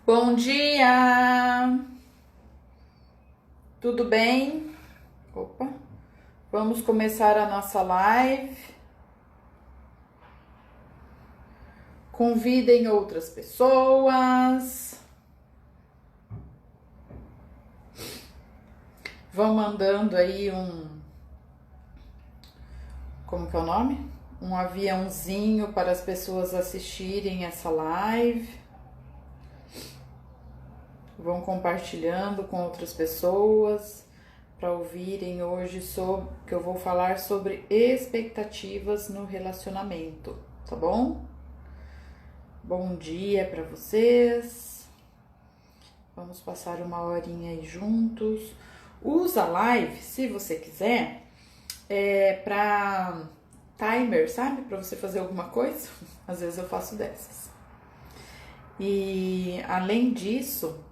Bom dia! Tudo bem? Opa! Vamos começar a nossa live. Convidem outras pessoas. Vão mandando aí como que é o nome? Um aviãozinho para as pessoas assistirem essa live. Vão compartilhando com outras pessoas para ouvirem hoje sobre que eu vou falar sobre expectativas no relacionamento, tá bom? Bom dia para vocês. Vamos passar uma horinha aí juntos. Usa a live, se você quiser, para timer, sabe? Para você fazer alguma coisa. Às vezes eu faço dessas. E além disso,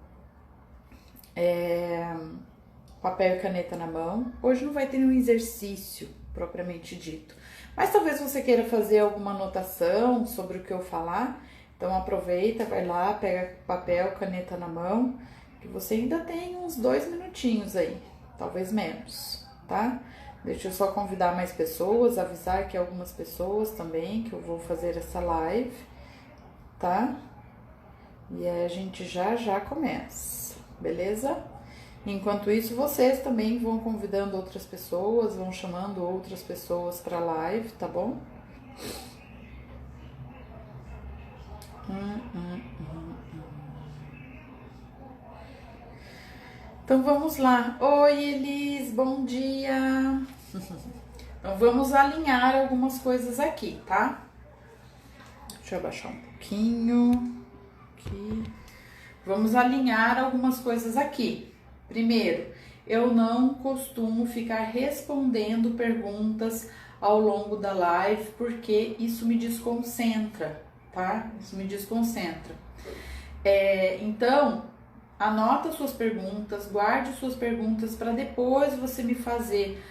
papel e caneta na mão. Hoje não vai ter nenhum exercício propriamente dito, mas talvez você queira fazer alguma anotação sobre o que eu falar. Então aproveita, vai lá, pega papel, caneta na mão, que você ainda tem uns 2 minutinhos aí, talvez menos, tá? Deixa eu só convidar mais pessoas, avisar que algumas pessoas também, que eu vou fazer essa live, tá? E aí a gente já começa, beleza? Enquanto isso, vocês também vão convidando outras pessoas, vão chamando outras pessoas para a live, tá bom? Então vamos lá. Oi, Elis, bom dia! Então vamos alinhar algumas coisas aqui, tá? Deixa eu abaixar um pouquinho. Aqui. Vamos alinhar algumas coisas aqui. Primeiro, eu não costumo ficar respondendo perguntas ao longo da live, porque isso me desconcentra, tá? Isso me desconcentra. Então, anota suas perguntas, guarde suas perguntas para depois você me fazer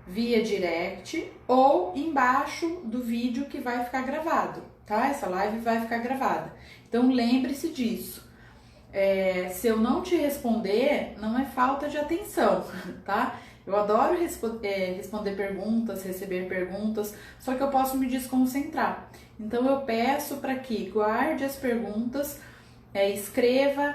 via direct ou embaixo do vídeo que vai ficar gravado, tá? Essa live vai ficar gravada. Então, lembre-se disso. Se eu não te responder, não é falta de atenção, tá? Eu adoro responder perguntas, receber perguntas, só que eu posso me desconcentrar. Então eu peço para que guarde as perguntas, escreva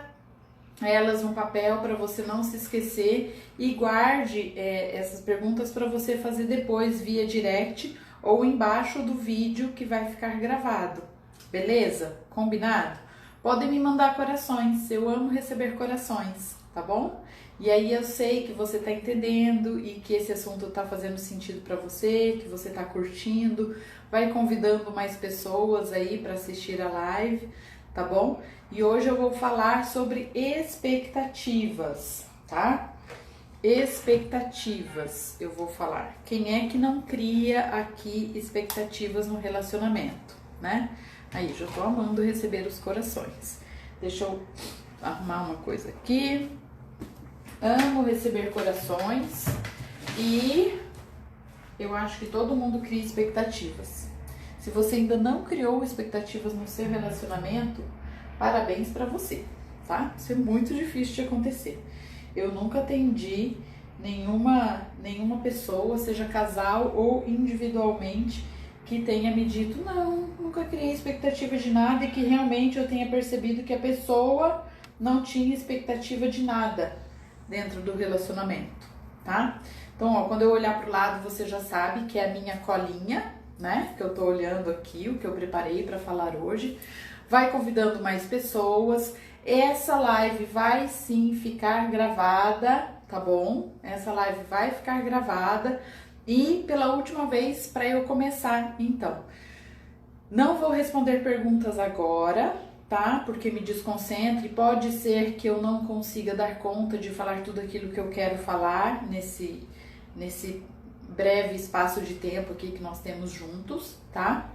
elas no papel para você não se esquecer e guarde essas perguntas para você fazer depois via direct ou embaixo do vídeo que vai ficar gravado, beleza? Combinado? Podem me mandar corações, eu amo receber corações, tá bom? E aí eu sei que você tá entendendo e que esse assunto tá fazendo sentido para você, que você tá curtindo. Vai convidando mais pessoas aí para assistir a live, tá bom? E hoje eu vou falar sobre expectativas, tá? Expectativas, eu vou falar. Quem é que não cria aqui expectativas no relacionamento, né? Aí, já tô amando receber os corações. Deixa eu arrumar uma coisa aqui. Amo receber corações. E eu acho que todo mundo cria expectativas. Se você ainda não criou expectativas no seu relacionamento, parabéns pra você, tá? Isso é muito difícil de acontecer. Eu nunca atendi nenhuma pessoa, seja casal ou individualmente, que tenha me dito, não, nunca criei expectativa de nada, e que realmente eu tenha percebido que a pessoa não tinha expectativa de nada dentro do relacionamento, tá? Então, ó, quando eu olhar pro lado, você já sabe que é a minha colinha, né? Que eu tô olhando aqui, o que eu preparei para falar hoje. Vai convidando mais pessoas. Essa live vai sim ficar gravada, tá bom? Essa live vai ficar gravada. E pela última vez, para eu começar, então, não vou responder perguntas agora, tá? Porque me desconcentre, pode ser que eu não consiga dar conta de falar tudo aquilo que eu quero falar nesse breve espaço de tempo aqui que nós temos juntos, tá?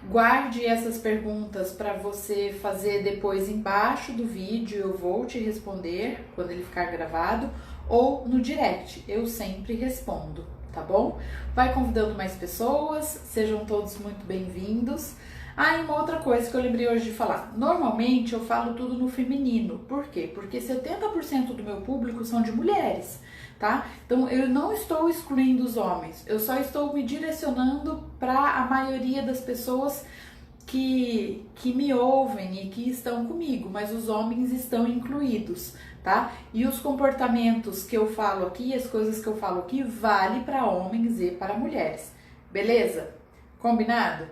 Guarde essas perguntas para você fazer depois embaixo do vídeo, eu vou te responder quando ele ficar gravado, ou no direct, eu sempre respondo, tá bom? Vai convidando mais pessoas, sejam todos muito bem-vindos. Ah, e uma outra coisa que eu lembrei hoje de falar. Normalmente eu falo tudo no feminino. Por quê? Porque 70% do meu público são de mulheres, tá? Então eu não estou excluindo os homens, eu só estou me direcionando para a maioria das pessoas que me ouvem e que estão comigo, mas os homens estão incluídos, tá? E os comportamentos que eu falo aqui, as coisas que eu falo aqui, vale para homens e para mulheres, beleza? Combinado?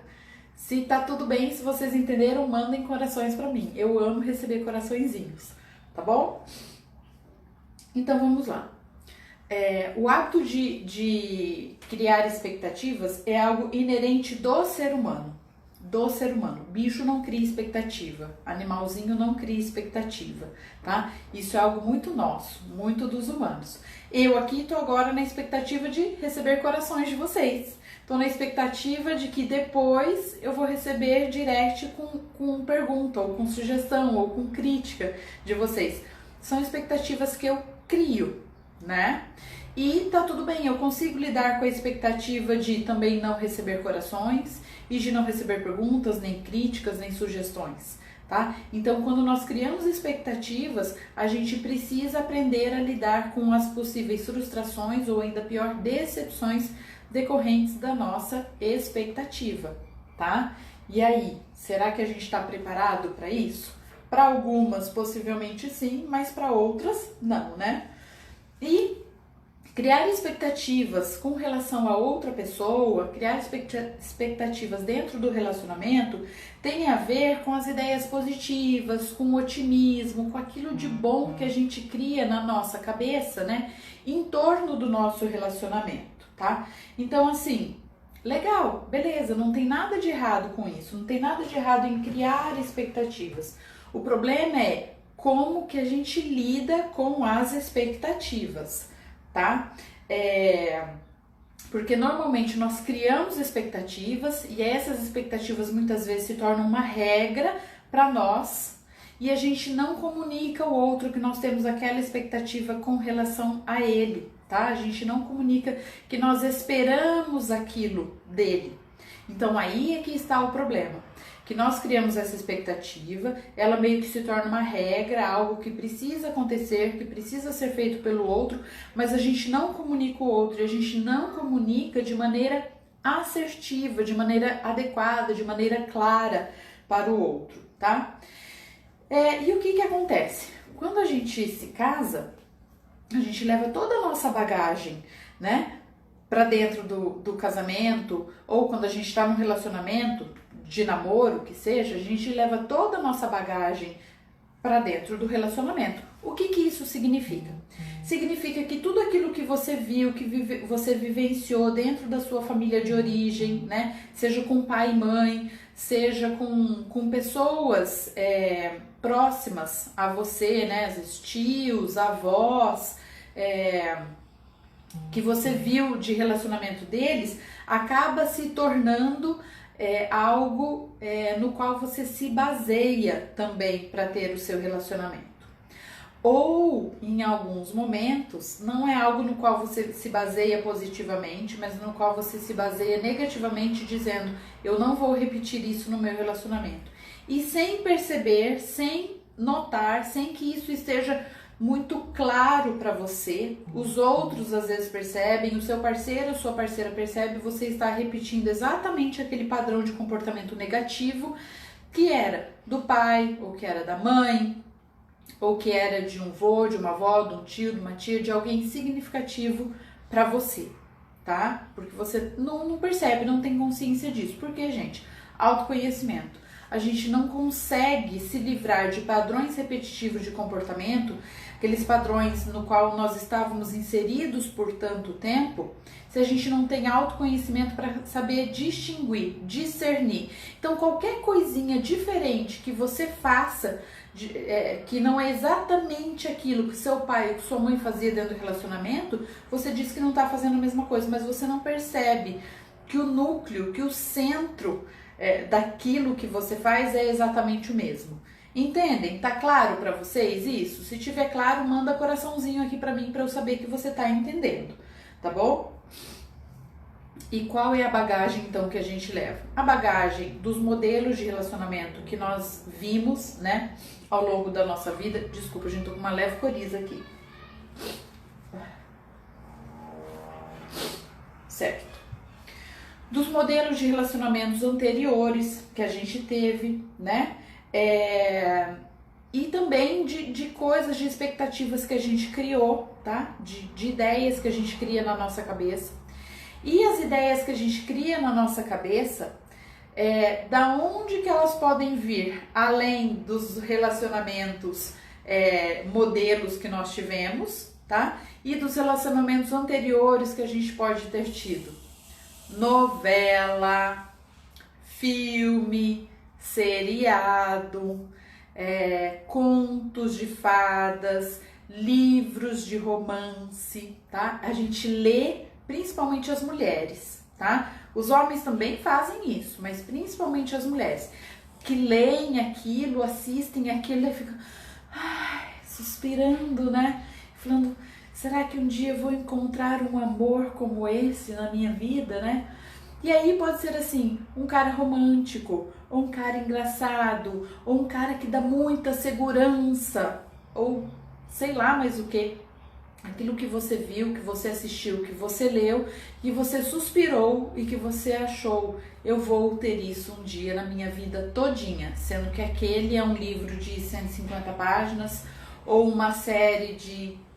Se tá tudo bem, se vocês entenderam, mandem corações para mim. Eu amo receber coraçõezinhos, tá bom? Então vamos lá. O hábito de criar expectativas é algo inerente do ser humano. Do ser humano. Bicho não cria expectativa, animalzinho não cria expectativa, tá? Isso é algo muito nosso, muito dos humanos. Eu aqui tô agora na expectativa de receber corações de vocês. Tô na expectativa de que depois eu vou receber direct com pergunta, ou com sugestão, ou com crítica de vocês. São expectativas que eu crio, né? E tá tudo bem, eu consigo lidar com a expectativa de também não receber corações e de não receber perguntas, nem críticas, nem sugestões, tá? Então, quando nós criamos expectativas, a gente precisa aprender a lidar com as possíveis frustrações ou ainda pior, decepções decorrentes da nossa expectativa, tá? E aí, será que a gente está preparado para isso? Para algumas, possivelmente sim, mas para outras, não, né? E criar expectativas com relação a outra pessoa, criar expectativas dentro do relacionamento, tem a ver com as ideias positivas, com o otimismo, com aquilo de bom que a gente cria na nossa cabeça, né? Em torno do nosso relacionamento, tá? Então, assim, legal, beleza, não tem nada de errado com isso, não tem nada de errado em criar expectativas. O problema é como que a gente lida com as expectativas, tá? Porque normalmente nós criamos expectativas e essas expectativas muitas vezes se tornam uma regra para nós e a gente não comunica ao outro que nós temos aquela expectativa com relação a ele, tá? A gente não comunica que nós esperamos aquilo dele. Então aí é que está o problema. Que nós criamos essa expectativa, ela meio que se torna uma regra, algo que precisa acontecer, que precisa ser feito pelo outro, mas a gente não comunica o outro, a gente não comunica de maneira assertiva, de maneira adequada, de maneira clara para o outro, tá? E o que acontece? Quando a gente se casa, a gente leva toda a nossa bagagem, né, para dentro do casamento, ou quando a gente está num relacionamento de namoro, que seja, a gente leva toda a nossa bagagem para dentro do relacionamento. O que isso significa? Significa que tudo aquilo que você viu, que você vivenciou dentro da sua família de origem, né? Seja com pai e mãe, seja com pessoas próximas a você, né? Os tios, avós, que você viu de relacionamento deles, acaba se tornando algo no qual você se baseia também para ter o seu relacionamento. Ou, em alguns momentos, não é algo no qual você se baseia positivamente, mas no qual você se baseia negativamente, dizendo, eu não vou repetir isso no meu relacionamento. E sem perceber, sem notar, sem que isso esteja muito claro para você, os outros às vezes percebem, o seu parceiro, a sua parceira percebe, você está repetindo exatamente aquele padrão de comportamento negativo que era do pai, ou que era da mãe, ou que era de um vô, de uma avó, de um tio, de uma tia, de alguém significativo para você, tá? Porque você não percebe, não tem consciência disso. Por quê, gente? Autoconhecimento. A gente não consegue se livrar de padrões repetitivos de comportamento, aqueles padrões no qual nós estávamos inseridos por tanto tempo, se a gente não tem autoconhecimento para saber distinguir, discernir. Então, qualquer coisinha diferente que você faça, que não é exatamente aquilo que seu pai ou que sua mãe fazia dentro do relacionamento, você diz que não está fazendo a mesma coisa, mas você não percebe que o núcleo, que o centro daquilo que você faz é exatamente o mesmo. Entendem? Tá claro para vocês isso? Se tiver claro, manda coraçãozinho aqui para mim para eu saber que você tá entendendo, tá bom? E qual é a bagagem então que a gente leva? A bagagem dos modelos de relacionamento que nós vimos, né, ao longo da nossa vida. Desculpa, gente, tô com uma leve coriza aqui. Certo. Dos modelos de relacionamentos anteriores que a gente teve, né? E também de coisas, de expectativas que a gente criou, tá? De ideias que a gente cria na nossa cabeça. E as ideias que a gente cria na nossa cabeça, da onde que elas podem vir? Além dos relacionamentos, modelos que nós tivemos, tá? E dos relacionamentos anteriores que a gente pode ter tido. Novela, filme, seriado, contos de fadas, livros de romance, tá? A gente lê, principalmente as mulheres, tá? Os homens também fazem isso, mas principalmente as mulheres, que leem aquilo, assistem aquilo e ficam suspirando, né? Falando, será que um dia eu vou encontrar um amor como esse na minha vida, né? E aí pode ser assim, um cara romântico, ou um cara engraçado, ou um cara que dá muita segurança, ou sei lá mais o que. Aquilo que você viu, que você assistiu, que você leu, e você suspirou e que você achou, eu vou ter isso um dia na minha vida todinha, sendo que aquele é um livro de 150 páginas, ou uma série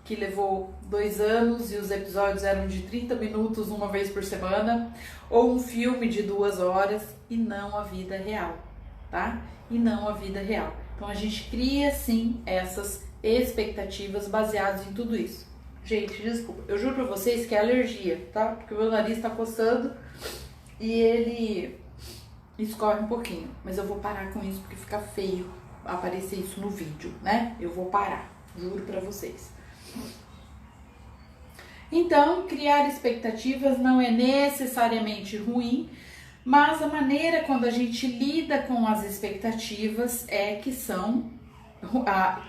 que levou 2 anos e os episódios eram de 30 minutos uma vez por semana, ou um filme de 2 horas, e não a vida real, tá? E não a vida real. Então a gente cria sim essas expectativas baseadas em tudo isso. Gente, desculpa, eu juro pra vocês que é alergia, tá? Porque o meu nariz tá coçando e ele escorre um pouquinho. Mas eu vou parar com isso porque fica feio aparecer isso no vídeo, né? Eu vou parar, juro pra vocês. Então, criar expectativas não é necessariamente ruim, mas a maneira quando a gente lida com as expectativas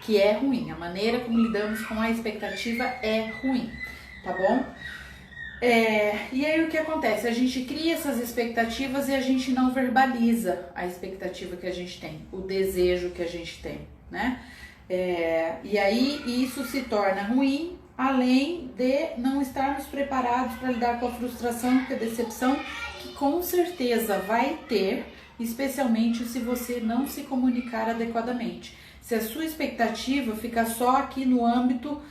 que é ruim. A maneira como lidamos com a expectativa é ruim, tá bom? E aí o que acontece? A gente cria essas expectativas e a gente não verbaliza a expectativa que a gente tem, o desejo que a gente tem, né? E aí isso se torna ruim, além de não estarmos preparados para lidar com a frustração, com a decepção, que com certeza vai ter, especialmente se você não se comunicar adequadamente. Se a sua expectativa ficar só aqui no âmbito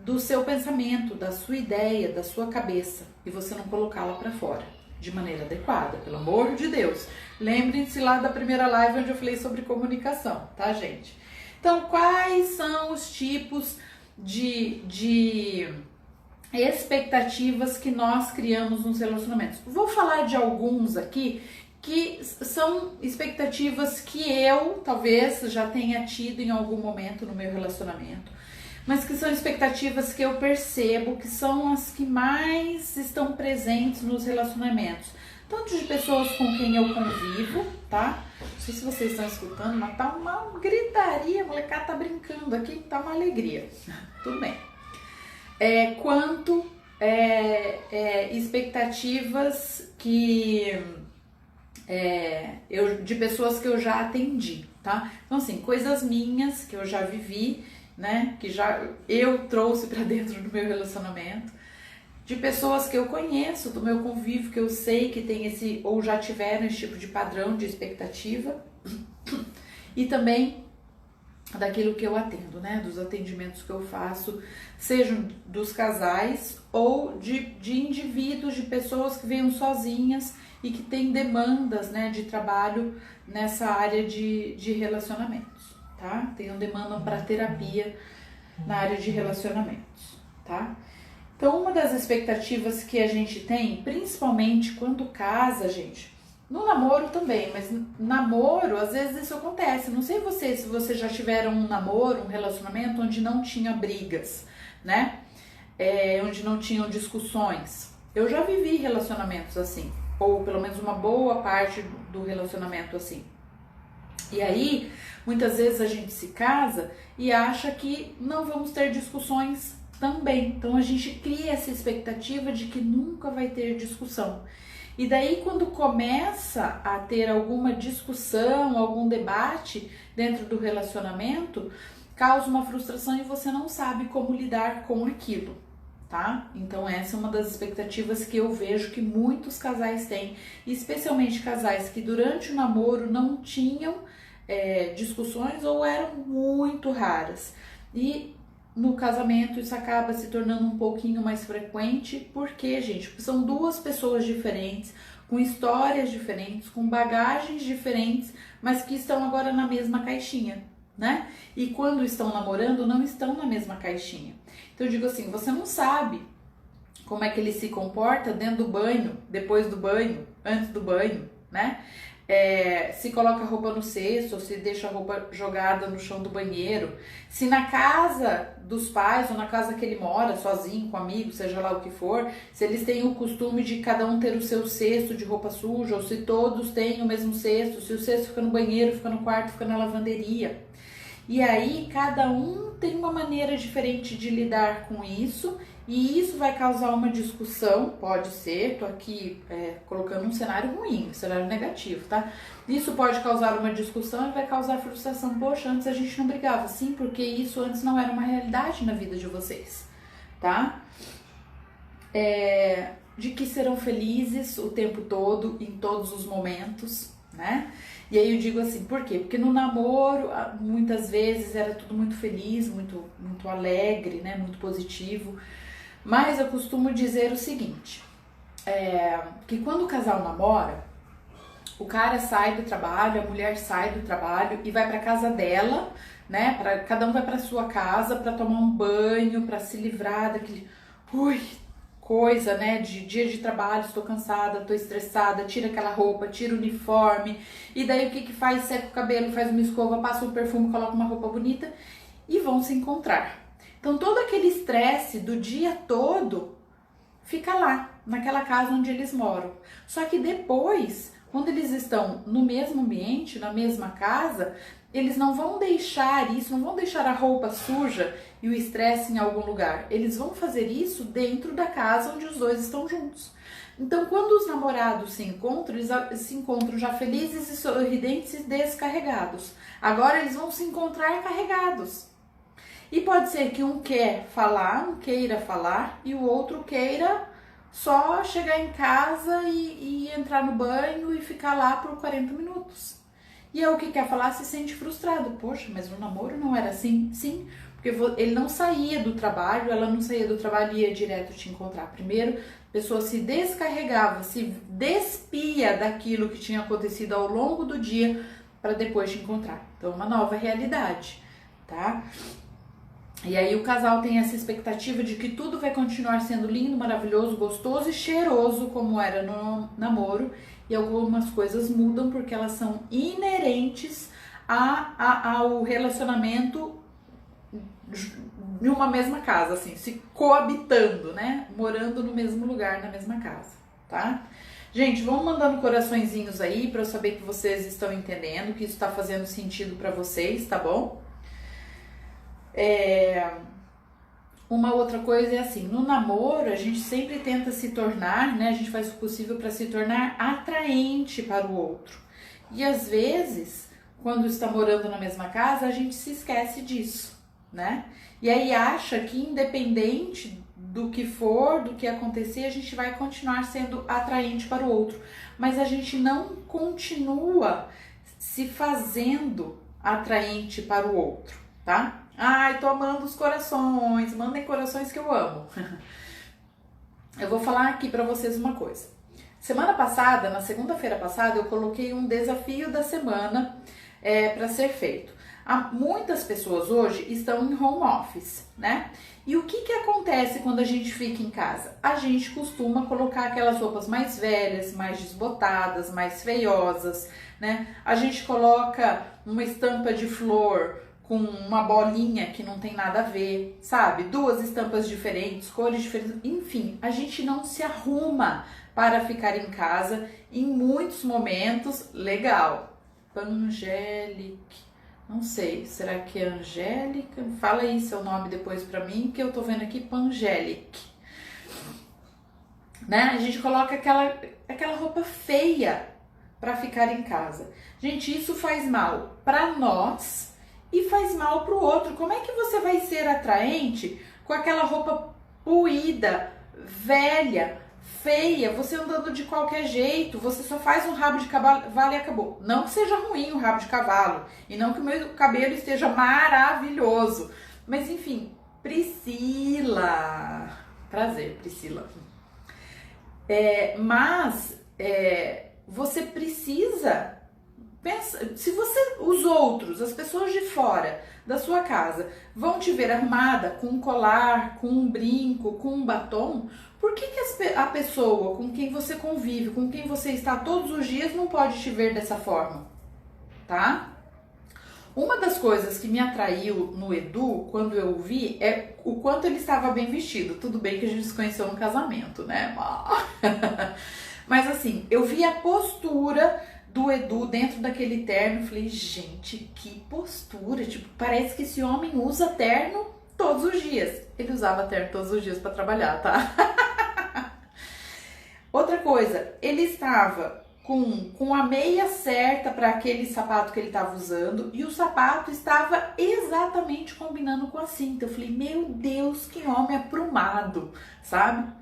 do seu pensamento, da sua ideia, da sua cabeça, e você não colocá-la para fora de maneira adequada, pelo amor de Deus. Lembrem-se lá da primeira live onde eu falei sobre comunicação, tá, gente? Então, quais são os tipos de expectativas que nós criamos nos relacionamentos? Vou falar de alguns aqui que são expectativas que eu talvez já tenha tido em algum momento no meu relacionamento, mas que são expectativas que eu percebo que são as que mais estão presentes nos relacionamentos, tanto de pessoas com quem eu convivo, tá? Não sei se vocês estão escutando, mas tá uma gritaria, a molecada tá brincando aqui, tá uma alegria. Tudo bem. Quanto expectativas que de pessoas que eu já atendi, tá? Então assim, coisas minhas que eu já vivi, né? Que já eu trouxe pra dentro do meu relacionamento, de pessoas que eu conheço, do meu convívio, que eu sei que tem esse, ou já tiveram esse tipo de padrão de expectativa, e também daquilo que eu atendo, né? Dos atendimentos que eu faço, sejam dos casais ou de indivíduos, de pessoas que venham sozinhas e que têm demandas, né, de trabalho nessa área de relacionamentos, tá? Tenham demanda para terapia na área de relacionamentos, tá? Então, uma das expectativas que a gente tem, principalmente quando casa, gente, no namoro também, mas namoro, às vezes isso acontece. Não sei se vocês já tiveram um namoro, um relacionamento onde não tinha brigas, né? Onde não tinham discussões. Eu já vivi relacionamentos assim, ou pelo menos uma boa parte do relacionamento assim. E aí, muitas vezes a gente se casa e acha que não vamos ter discussões também. Então a gente cria essa expectativa de que nunca vai ter discussão. E daí quando começa a ter alguma discussão, algum debate dentro do relacionamento, causa uma frustração e você não sabe como lidar com aquilo, tá? Então essa é uma das expectativas que eu vejo que muitos casais têm, especialmente casais que durante o namoro não tinham discussões ou eram muito raras. E no casamento isso acaba se tornando um pouquinho mais frequente, porque, gente, são duas pessoas diferentes, com histórias diferentes, com bagagens diferentes, mas que estão agora na mesma caixinha, né? E quando estão namorando, não estão na mesma caixinha. Então eu digo assim, você não sabe como é que ele se comporta dentro do banho, depois do banho, antes do banho, né? Se coloca a roupa no cesto, ou se deixa a roupa jogada no chão do banheiro, se na casa dos pais ou na casa que ele mora, sozinho, com amigos, seja lá o que for, se eles têm o costume de cada um ter o seu cesto de roupa suja, ou se todos têm o mesmo cesto, se o cesto fica no banheiro, fica no quarto, fica na lavanderia. E aí cada um tem uma maneira diferente de lidar com isso, e isso vai causar uma discussão, pode ser, tô aqui colocando um cenário ruim, um cenário negativo, tá? Isso pode causar uma discussão e vai causar frustração. Poxa, antes a gente não brigava, sim, porque isso antes não era uma realidade na vida de vocês, tá? De que serão felizes o tempo todo, em todos os momentos, né? E aí eu digo assim, por quê? Porque no namoro, muitas vezes era tudo muito feliz, muito alegre, né? Muito positivo. Mas eu costumo dizer o seguinte, que quando o casal namora, o cara sai do trabalho, a mulher sai do trabalho e vai para casa dela, né? Cada um vai para sua casa para tomar um banho, para se livrar daquele coisa, né? De dia de trabalho, estou cansada, estou estressada, tira aquela roupa, tira o uniforme, e daí o que faz? Seca o cabelo, faz uma escova, passa um perfume, coloca uma roupa bonita e vão se encontrar. Então todo aquele estresse do dia todo fica lá, naquela casa onde eles moram. Só que depois, quando eles estão no mesmo ambiente, na mesma casa, eles não vão deixar isso, não vão deixar a roupa suja e o estresse em algum lugar. Eles vão fazer isso dentro da casa onde os dois estão juntos. Então, quando os namorados se encontram, eles se encontram já felizes e sorridentes e descarregados. Agora eles vão se encontrar carregados. E pode ser que um queira falar e o outro queira só chegar em casa e entrar no banho e ficar lá por 40 minutos. E aí o que quer falar se sente frustrado. Poxa, mas no namoro não era assim? Sim, porque ele não saía do trabalho, ela não saía do trabalho e ia direto te encontrar. Primeiro, a pessoa se descarregava, se despia daquilo que tinha acontecido ao longo do dia para depois te encontrar. Então, uma nova realidade, tá? E aí o casal tem essa expectativa de que tudo vai continuar sendo lindo, maravilhoso, gostoso e cheiroso como era no namoro, e algumas coisas mudam porque elas são inerentes ao relacionamento de uma mesma casa, assim, se coabitando, né? Morando no mesmo lugar, na mesma casa, tá? Gente, vão mandando coraçõezinhos aí pra eu saber que vocês estão entendendo, que isso tá fazendo sentido pra vocês, tá bom? Uma outra coisa é assim, no namoro a gente sempre tenta se tornar, né? A gente faz o possível para se tornar atraente para o outro. E às vezes, quando está morando na mesma casa, a gente se esquece disso, né? E aí acha que independente do que for, do que acontecer, a gente vai continuar sendo atraente para o outro. Mas a gente não continua se fazendo atraente para o outro, tá? Ai, tô amando os corações, mandem corações que eu amo. Eu vou falar aqui pra vocês uma coisa. Semana passada, na segunda-feira passada, eu coloquei um desafio da semana para ser feito. Muitas pessoas hoje estão em home office, né? E o que acontece quando a gente fica em casa? A gente costuma colocar aquelas roupas mais velhas, mais desbotadas, mais feiosas, né? A gente coloca uma estampa de flor com uma bolinha que não tem nada a ver, sabe? Duas estampas diferentes, cores diferentes, enfim, a gente não se arruma para ficar em casa em muitos momentos. Legal. Angelique, Não sei, será que é Angélica? Fala aí seu nome depois pra mim, que eu tô vendo aqui Pangelic. Né? A gente coloca aquela roupa feia pra ficar em casa. Gente, isso faz mal pra nós e faz mal pro outro. Como é que você vai ser atraente com aquela roupa puída, velha, feia, você andando de qualquer jeito, você só faz um rabo de cavalo e acabou. Não que seja ruim o rabo de cavalo, e não que o meu cabelo esteja maravilhoso, mas enfim, Priscila, prazer, Priscila. Você precisa pensa, se os outros, as pessoas de fora da sua casa, vão te ver arrumada com um colar, com um brinco, com um batom, por que a pessoa com quem você convive, com quem você está todos os dias, não pode te ver dessa forma, tá? Uma das coisas que me atraiu no Edu, quando eu o vi, é o quanto ele estava bem vestido. Tudo bem que a gente se conheceu no casamento, né? Mas assim, eu vi a postura do Edu dentro daquele terno, falei, gente, que postura, tipo, parece que esse homem usa terno todos os dias. Ele usava terno todos os dias para trabalhar, tá? Outra coisa, ele estava com a meia certa para aquele sapato que ele estava usando e o sapato estava exatamente combinando com a cinta. Eu falei, meu Deus, que homem aprumado, sabe?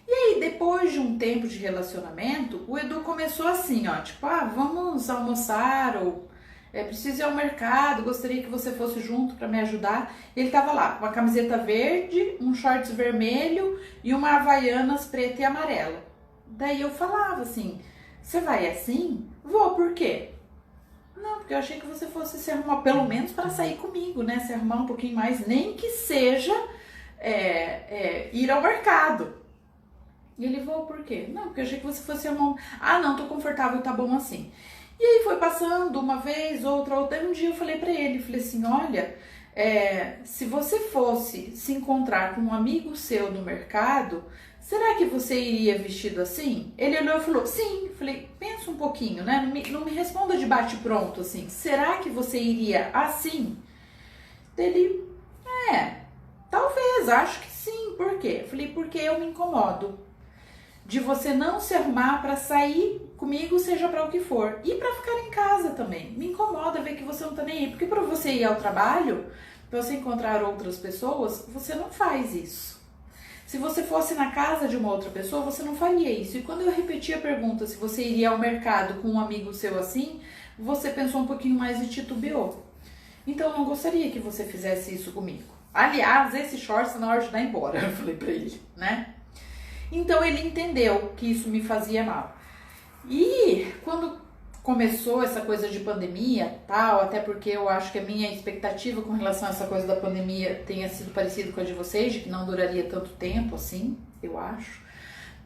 E aí, depois de um tempo de relacionamento, o Edu começou assim, ó, tipo, vamos almoçar, ou preciso ir ao mercado, gostaria que você fosse junto para me ajudar. Ele tava lá, com uma camiseta verde, um shorts vermelho e uma Havaianas preta e amarela. Daí eu falava assim, você vai assim? Vou, por quê? Não, porque eu achei que você fosse se arrumar, pelo menos para sair comigo, né? Se arrumar um pouquinho mais, nem que seja ir ao mercado. E ele, vou, por quê? Não, porque eu achei que você fosse arrumar. Não, tô confortável, tá bom assim. E aí foi passando uma vez, outra. Um dia eu falei pra ele, falei assim, olha, se você fosse se encontrar com um amigo seu no mercado, será que você iria vestido assim? Ele olhou e falou, sim. Falei, pensa um pouquinho, né? Não me responda de bate pronto, assim. Será que você iria assim? Ele, talvez, acho que sim. Por quê? Falei, porque eu me incomodo de você não se arrumar para sair comigo, seja para o que for, e para ficar em casa também. Me incomoda ver que você não tá nem aí, porque para você ir ao trabalho, para você encontrar outras pessoas, você não faz isso. Se você fosse na casa de uma outra pessoa, você não faria isso. E quando eu repeti a pergunta se você iria ao mercado com um amigo seu assim, você pensou um pouquinho mais e titubeou. Então eu não gostaria que você fizesse isso comigo. Aliás, esse shorts tá na hora de dar embora, eu falei pra ele, né? Então ele entendeu que isso me fazia mal. E quando começou essa coisa de pandemia, tal, até porque eu acho que a minha expectativa com relação a essa coisa da pandemia tenha sido parecida com a de vocês, de que não duraria tanto tempo assim, eu acho.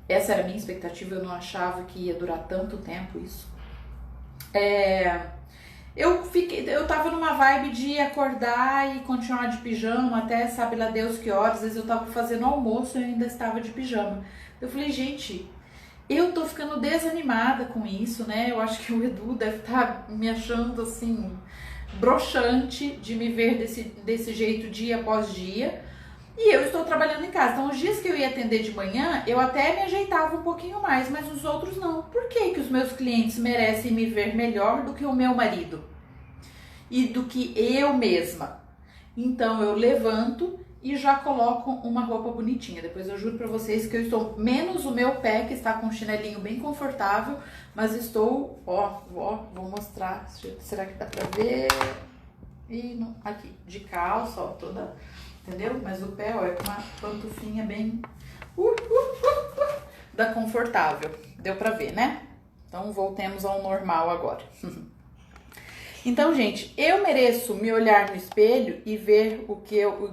Essa era a minha expectativa, eu não achava que ia durar tanto tempo isso. Eu tava numa vibe de acordar e continuar de pijama até sabe lá Deus que horas. Às vezes eu tava fazendo almoço e eu ainda estava de pijama. Eu falei, gente, eu tô ficando desanimada com isso, né? Eu acho que o Edu deve estar me achando assim, broxante de me ver desse jeito dia após dia. E eu estou trabalhando em casa. Então, os dias que eu ia atender de manhã, eu até me ajeitava um pouquinho mais, mas os outros não. Por que os meus clientes merecem me ver melhor do que o meu marido? E do que eu mesma? Então, eu levanto e já coloco uma roupa bonitinha. Depois eu juro pra vocês que eu estou, menos o meu pé, que está com um chinelinho bem confortável, mas estou, vou mostrar, será que dá pra ver? E não, aqui, de calça, ó, toda... Entendeu? Mas o pé, é com uma pantufinha bem... da confortável. Deu pra ver, né? Então, voltemos ao normal agora. Então, gente, eu mereço me olhar no espelho e ver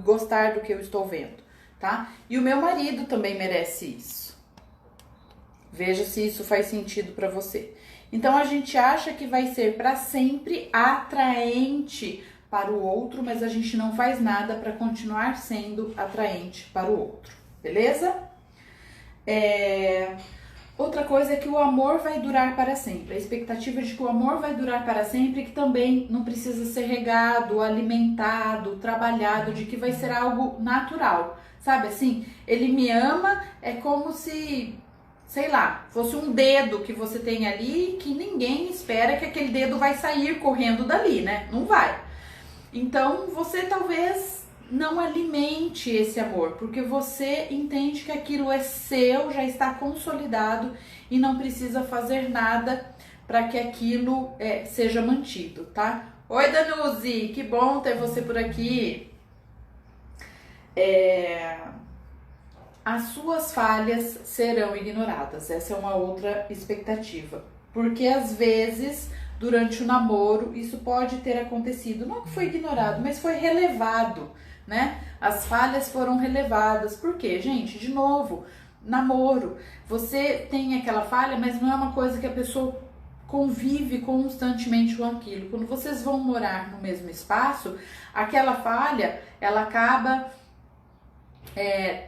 gostar do que eu estou vendo, tá? E o meu marido também merece isso. Veja se isso faz sentido pra você. Então, a gente acha que vai ser pra sempre atraente para o outro, mas a gente não faz nada para continuar sendo atraente para o outro, beleza? Outra coisa é que o amor vai durar para sempre. A expectativa de que o amor vai durar para sempre, que também não precisa ser regado, alimentado, trabalhado, de que vai ser algo natural. Sabe assim? Ele me ama, é como se, sei lá, fosse um dedo que você tem ali, que ninguém espera que aquele dedo vai sair correndo dali, né? Não vai. Então você talvez não alimente esse amor, porque você entende que aquilo é seu, já está consolidado e não precisa fazer nada para que aquilo seja mantido, tá? Oi, Danuzi, que bom ter você por aqui. As suas falhas serão ignoradas, essa é uma outra expectativa, porque às vezes durante o namoro isso pode ter acontecido, não que foi ignorado, mas foi relevado, né? As falhas foram relevadas. Por quê, gente? De novo, namoro, você tem aquela falha, mas não é uma coisa que a pessoa convive constantemente com aquilo. Quando vocês vão morar no mesmo espaço, aquela falha, ela acaba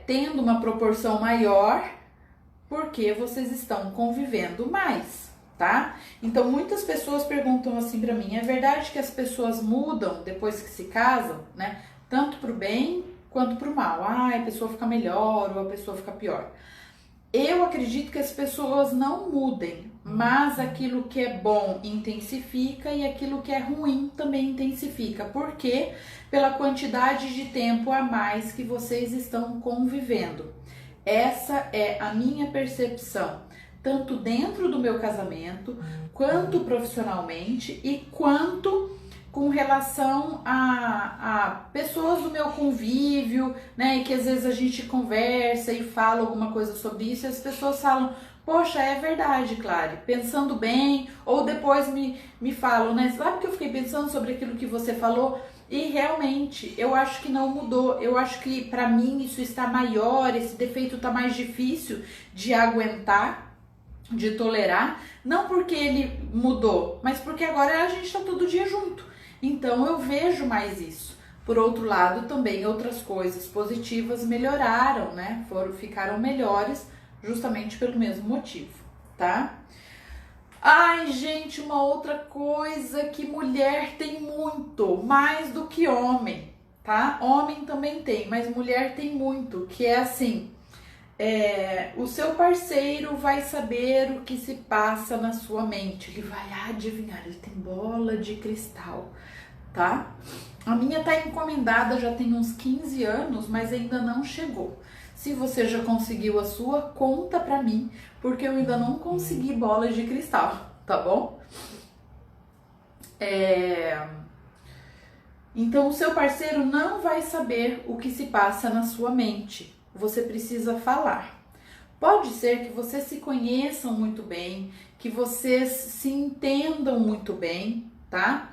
tendo uma proporção maior, porque vocês estão convivendo mais, tá? Então muitas pessoas perguntam assim pra mim: é verdade que as pessoas mudam depois que se casam, né? Tanto pro bem quanto pro mal. Ah, a pessoa fica melhor ou a pessoa fica pior. Eu acredito que as pessoas não mudem, mas aquilo que é bom intensifica e aquilo que é ruim também intensifica. Por quê? Pela quantidade de tempo a mais que vocês estão convivendo. Essa é a minha percepção, tanto dentro do meu casamento, quanto profissionalmente e quanto com relação a pessoas do meu convívio, né, e que às vezes a gente conversa e fala alguma coisa sobre isso e as pessoas falam: poxa, é verdade, Clary, pensando bem, ou depois me falam, né, sabe que eu fiquei pensando sobre aquilo que você falou? E realmente, eu acho que não mudou, eu acho que pra mim isso está maior, esse defeito tá mais difícil de aguentar, de tolerar, não porque ele mudou, mas porque agora a gente tá todo dia junto. Então eu vejo mais isso. Por outro lado, também outras coisas positivas melhoraram, né? Ficaram melhores justamente pelo mesmo motivo, tá? Ai, gente, uma outra coisa que mulher tem muito, mais do que homem, tá? Homem também tem, mas mulher tem muito, que é assim: o seu parceiro vai saber o que se passa na sua mente, ele vai adivinhar, ele tem bola de cristal, tá? A minha tá encomendada já tem uns 15 anos, mas ainda não chegou. Se você já conseguiu a sua, conta pra mim, porque eu ainda não consegui bolas de cristal, tá bom? Então o seu parceiro não vai saber o que se passa na sua mente. Você precisa falar. Pode ser que vocês se conheçam muito bem, que vocês se entendam muito bem, tá?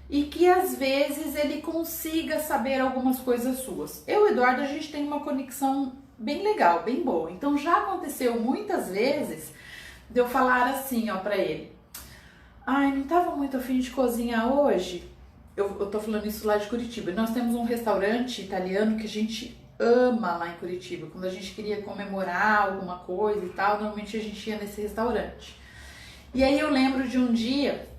E que às vezes ele consiga saber algumas coisas suas. Eu e o Eduardo, a gente tem uma conexão bem legal, bem boa. Então já aconteceu muitas vezes de eu falar assim, ó, pra ele: ai, não tava muito afim de cozinhar hoje. Eu tô falando isso lá de Curitiba. Nós temos um restaurante italiano que a gente ama lá em Curitiba. Quando a gente queria comemorar alguma coisa e tal, normalmente a gente ia nesse restaurante. E aí eu lembro de um dia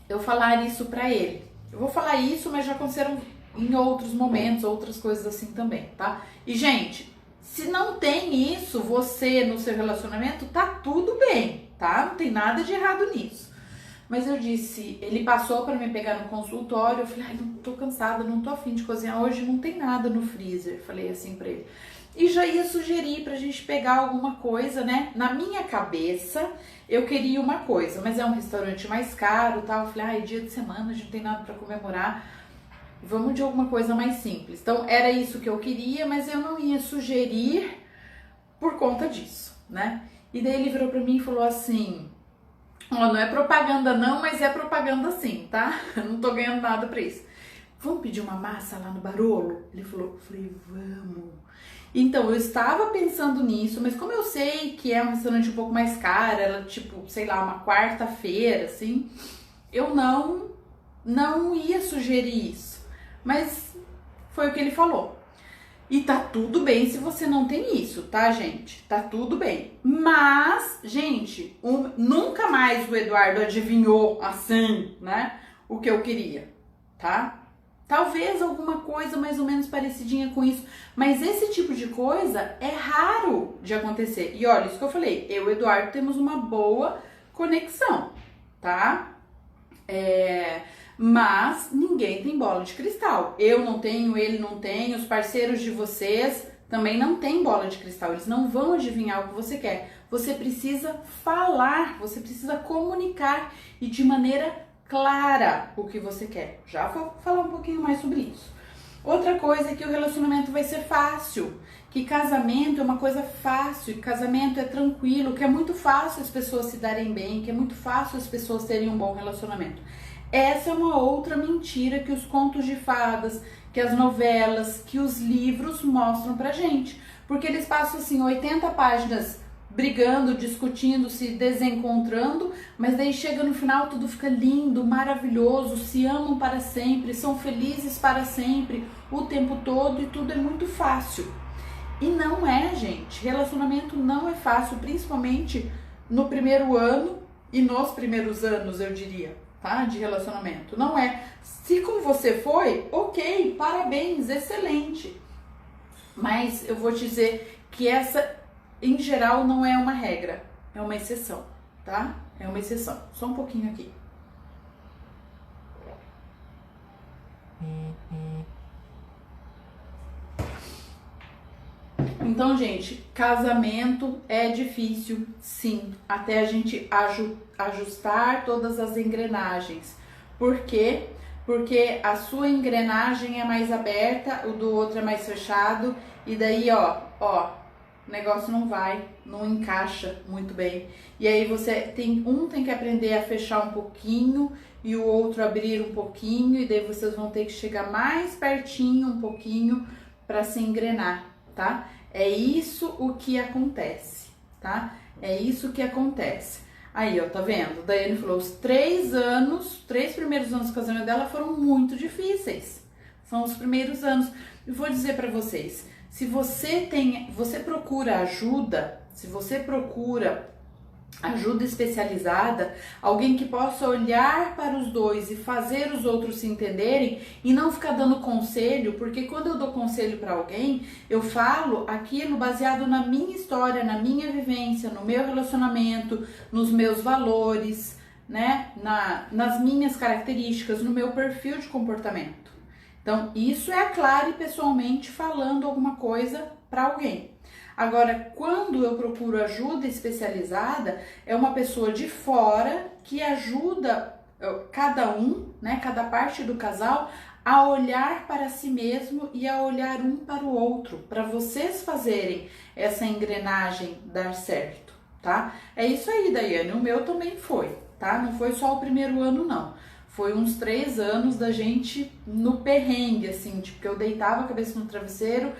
eu falar isso pra ele. Eu vou falar isso, mas já aconteceram em outros momentos, outras coisas assim também, tá? E, gente, se não tem isso, você no seu relacionamento, tá tudo bem, tá? Não tem nada de errado nisso. Mas eu disse, ele passou pra me pegar no consultório, eu falei: ai, não tô cansada, não tô afim de cozinhar hoje, não tem nada no freezer. Falei assim pra ele. E já ia sugerir pra gente pegar alguma coisa, né? Na minha cabeça, eu queria uma coisa, mas é um restaurante mais caro, tal. Eu falei: ai, dia de semana, a gente não tem nada pra comemorar, vamos de alguma coisa mais simples. Então, era isso que eu queria, mas eu não ia sugerir por conta disso, né? E daí ele virou pra mim e falou assim: ó, não é propaganda não, mas é propaganda sim, tá? Eu não tô ganhando nada pra isso. Vamos pedir uma massa lá no Barolo? Ele falou. Eu falei: vamos. Então, eu estava pensando nisso, mas como eu sei que é um restaurante um pouco mais caro, era tipo, sei lá, uma quarta-feira, assim, eu não ia sugerir isso. Mas foi o que ele falou. E tá tudo bem se você não tem isso, tá, gente? Tá tudo bem. Mas, gente, nunca mais o Eduardo adivinhou assim, né? O que eu queria, tá? Talvez alguma coisa mais ou menos parecidinha com isso, mas esse tipo de coisa é raro de acontecer. E olha, isso que eu falei, eu e o Eduardo temos uma boa conexão, tá? Mas ninguém tem bola de cristal. Eu não tenho, ele não tem, os parceiros de vocês também não têm bola de cristal. Eles não vão adivinhar o que você quer. Você precisa falar, você precisa comunicar e de maneira clara o que você quer. Já vou falar um pouquinho mais sobre isso. Outra coisa é que o relacionamento vai ser fácil, que casamento é uma coisa fácil, que casamento é tranquilo, que é muito fácil as pessoas se darem bem, que é muito fácil as pessoas terem um bom relacionamento. Essa é uma outra mentira que os contos de fadas, que as novelas, que os livros mostram pra gente. Porque eles passam assim 80 páginas brigando, discutindo, se desencontrando, mas daí chega no final tudo fica lindo, maravilhoso, se amam para sempre, são felizes para sempre, o tempo todo e tudo é muito fácil. E não é, gente. Relacionamento não é fácil, principalmente no primeiro ano e nos primeiros anos, eu diria, tá? De relacionamento. Não é. Se com você foi, ok, parabéns, excelente. Mas eu vou te dizer que essa, em geral, não é uma regra, é uma exceção, tá? É uma exceção. Só um pouquinho aqui. Então, gente, casamento é difícil, sim, até a gente ajustar todas as engrenagens. Por quê? Porque a sua engrenagem é mais aberta, o do outro é mais fechado, e daí, ó, o negócio não encaixa muito bem. E aí tem que aprender a fechar um pouquinho e o outro abrir um pouquinho, e daí vocês vão ter que chegar mais pertinho um pouquinho para se engrenar, tá? É isso o que acontece, tá? É isso que acontece. Aí, ó, tá vendo? Daiane falou, os 3 primeiros anos do casamento dela foram muito difíceis. São os primeiros anos. E vou dizer pra vocês, se você procura ajuda, se você procura ajuda especializada, alguém que possa olhar para os dois e fazer os outros se entenderem e não ficar dando conselho, porque quando eu dou conselho para alguém, eu falo aquilo baseado na minha história, na minha vivência, no meu relacionamento, nos meus valores, né, nas minhas características, no meu perfil de comportamento. Então, isso é a Clary pessoalmente falando alguma coisa para alguém. Agora, quando eu procuro ajuda especializada, é uma pessoa de fora que ajuda cada um, né, cada parte do casal, a olhar para si mesmo e a olhar um para o outro, para vocês fazerem essa engrenagem dar certo, tá? É isso aí, Daiane, o meu também foi, tá? Não foi só o primeiro ano, não. Foi uns 3 anos da gente no perrengue, assim, tipo, que eu deitava a cabeça no travesseiro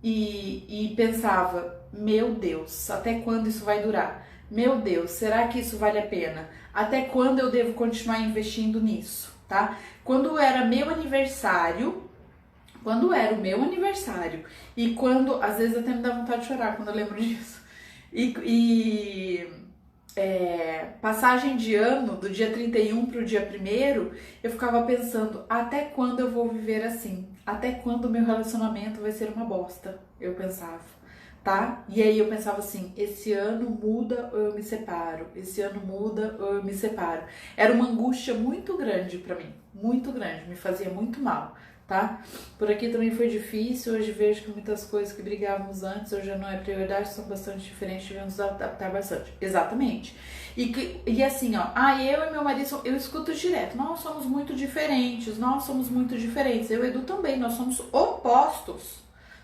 e pensava, meu Deus, até quando isso vai durar? Meu Deus, será que isso vale a pena? Até quando eu devo continuar investindo nisso, tá? Quando era o meu aniversário, e quando, às vezes até me dá vontade de chorar quando eu lembro disso, passagem de ano, do dia 31 para o dia 1º, eu ficava pensando, até quando eu vou viver assim? Até quando o meu relacionamento vai ser uma bosta? Eu pensava, tá? E aí eu pensava assim, esse ano muda ou eu me separo? Esse ano muda ou eu me separo? Era uma angústia muito grande pra mim, muito grande, me fazia muito mal, tá? Por aqui também foi difícil, hoje vejo que muitas coisas que brigávamos antes, hoje já não é prioridade, são bastante diferentes, tivemos que adaptar bastante. Exatamente. E assim, ó, eu e meu marido, eu escuto direto, nós somos muito diferentes, eu e Edu também, nós somos opostos,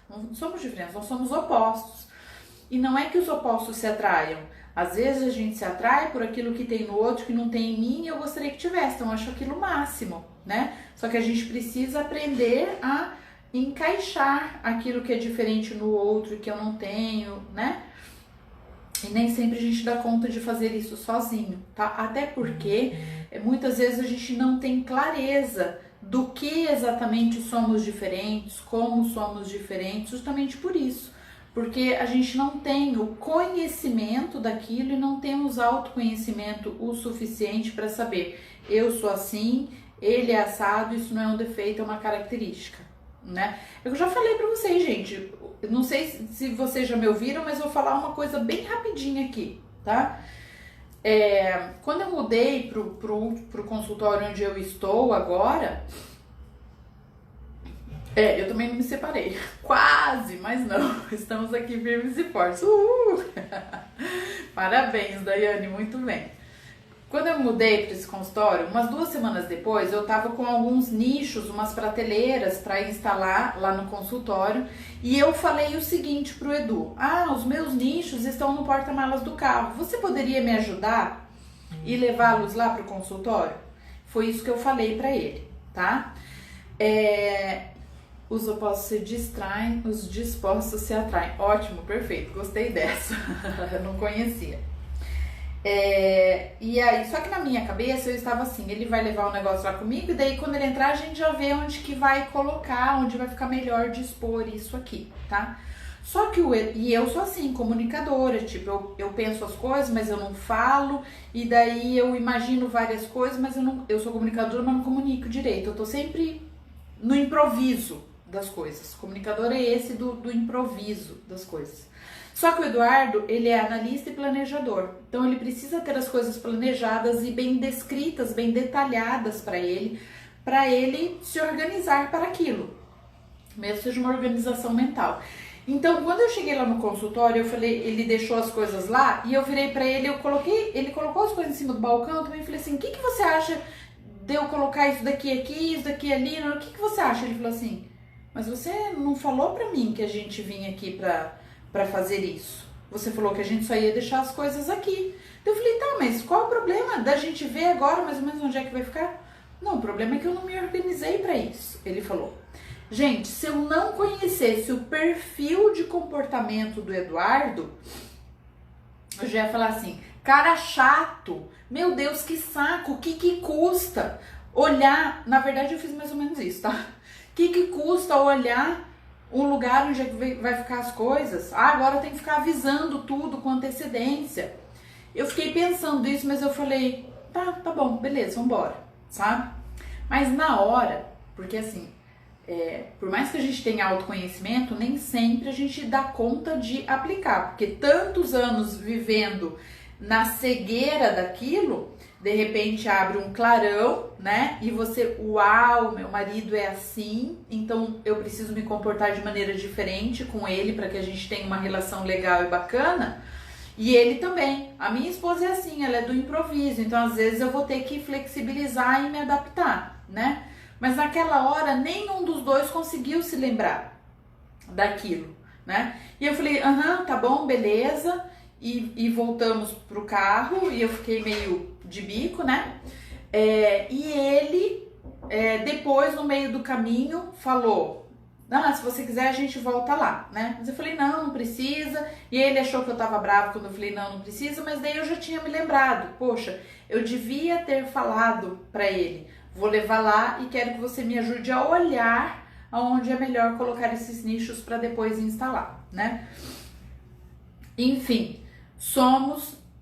não somos diferentes, nós somos opostos. E não é que os opostos se atraiam, às vezes a gente se atrai por aquilo que tem no outro, que não tem em mim, e eu gostaria que tivesse, então eu acho aquilo o máximo, né? Só que a gente precisa aprender a encaixar aquilo que é diferente no outro e que eu não tenho, né? E nem sempre a gente dá conta de fazer isso sozinho, tá? Até porque muitas vezes a gente não tem clareza do que exatamente somos diferentes, como somos diferentes, justamente por isso. Porque a gente não tem o conhecimento daquilo e não temos autoconhecimento o suficiente para saber, eu sou assim, ele é assado, isso não é um defeito, é uma característica, né? Eu já falei para vocês, gente, não sei se vocês já me ouviram, mas eu vou falar uma coisa bem rapidinha aqui, tá? Quando eu mudei pro consultório onde eu estou agora, eu também não me separei. Quase, mas não. Estamos aqui firmes e fortes. Uhul! Parabéns, Daiane, muito bem. Quando eu mudei para esse consultório, umas 2 semanas depois, eu tava com alguns nichos, umas prateleiras para instalar lá no consultório, e eu falei o seguinte pro Edu: os meus nichos estão no porta-malas do carro. Você poderia me ajudar e levá-los lá pro consultório? Foi isso que eu falei para ele, tá? Os opostos se distraem, os dispostos se atraem. Ótimo, perfeito, gostei dessa. Eu não conhecia. E aí, só que na minha cabeça eu estava assim, ele vai levar o negócio lá comigo, e daí quando ele entrar a gente já vê onde que vai colocar, onde vai ficar melhor de expor isso aqui, tá? Só que eu sou assim, comunicadora, tipo, eu penso as coisas, mas eu não falo, e daí eu imagino várias coisas, mas eu sou comunicadora, mas não comunico direito, eu tô sempre no improviso das coisas. Comunicador é esse do improviso das coisas. Só que o Eduardo, ele é analista e planejador. Então ele precisa ter as coisas planejadas e bem descritas, bem detalhadas para ele se organizar para aquilo. Mesmo seja uma organização mental. Então, quando eu cheguei lá no consultório, eu falei, ele deixou as coisas lá e eu virei para ele, ele colocou as coisas em cima do balcão, eu também falei assim: "O que você acha de eu colocar isso daqui aqui, isso daqui ali? O que você acha?" Ele falou assim: "Mas você não falou pra mim que a gente vinha aqui pra fazer isso. Você falou que a gente só ia deixar as coisas aqui." Então eu falei: "Tá, mas qual o problema da gente ver agora mais ou menos onde é que vai ficar?" "Não, o problema é que eu não me organizei pra isso." Ele falou. Gente, se eu não conhecesse o perfil de comportamento do Eduardo, eu já ia falar assim: "Cara chato, meu Deus, que saco, o que custa olhar?" Na verdade eu fiz mais ou menos isso, tá? O que custa olhar um lugar onde vai ficar as coisas? Agora tem que ficar avisando tudo com antecedência. Eu fiquei pensando isso, mas eu falei: tá bom, beleza, vambora, sabe? Mas na hora, porque assim, por mais que a gente tenha autoconhecimento, nem sempre a gente dá conta de aplicar, porque tantos anos vivendo na cegueira daquilo, de repente abre um clarão, né? E você, uau, meu marido é assim, então eu preciso me comportar de maneira diferente com ele para que a gente tenha uma relação legal e bacana. E ele também. A minha esposa é assim, ela é do improviso, então às vezes eu vou ter que flexibilizar e me adaptar, né? Mas naquela hora nenhum dos dois conseguiu se lembrar daquilo, né? E eu falei: tá bom, beleza. E voltamos pro carro e eu fiquei meio de bico, né? E ele, depois, no meio do caminho, falou: se você quiser a gente volta lá, né? Mas eu falei: não precisa. E ele achou que eu tava brava quando eu falei: não precisa. Mas daí eu já tinha me lembrado: poxa, eu devia ter falado pra ele: vou levar lá e quero que você me ajude a olhar aonde é melhor colocar esses nichos para depois instalar, né? Enfim,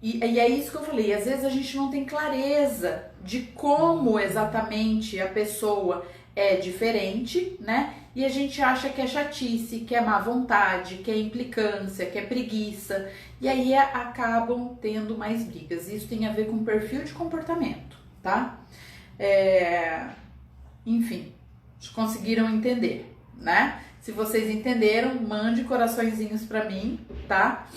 e é isso que eu falei, às vezes a gente não tem clareza de como exatamente a pessoa é diferente, né? E a gente acha que é chatice, que é má vontade, que é implicância, que é preguiça, e aí acabam tendo mais brigas. Isso tem a ver com perfil de comportamento, tá? Enfim, conseguiram entender, né? Se vocês entenderam, mande coraçõezinhos pra mim, tá?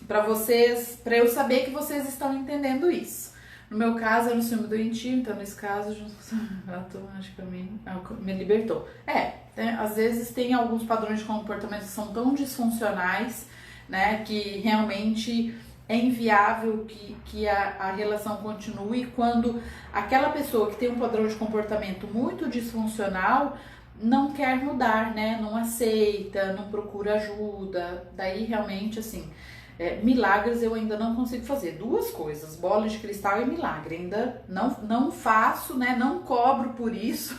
Pra eu saber que vocês estão entendendo isso. No meu caso, eu não sou doentio, então nesse caso, automaticamente me libertou. Às vezes tem alguns padrões de comportamento que são tão disfuncionais, né, que realmente é inviável que a relação continue quando aquela pessoa que tem um padrão de comportamento muito disfuncional não quer mudar, né, não aceita, não procura ajuda. Daí realmente, assim, Milagres eu ainda não consigo fazer. 2 coisas, bola de cristal e milagre. Ainda não faço, né? Não cobro por isso.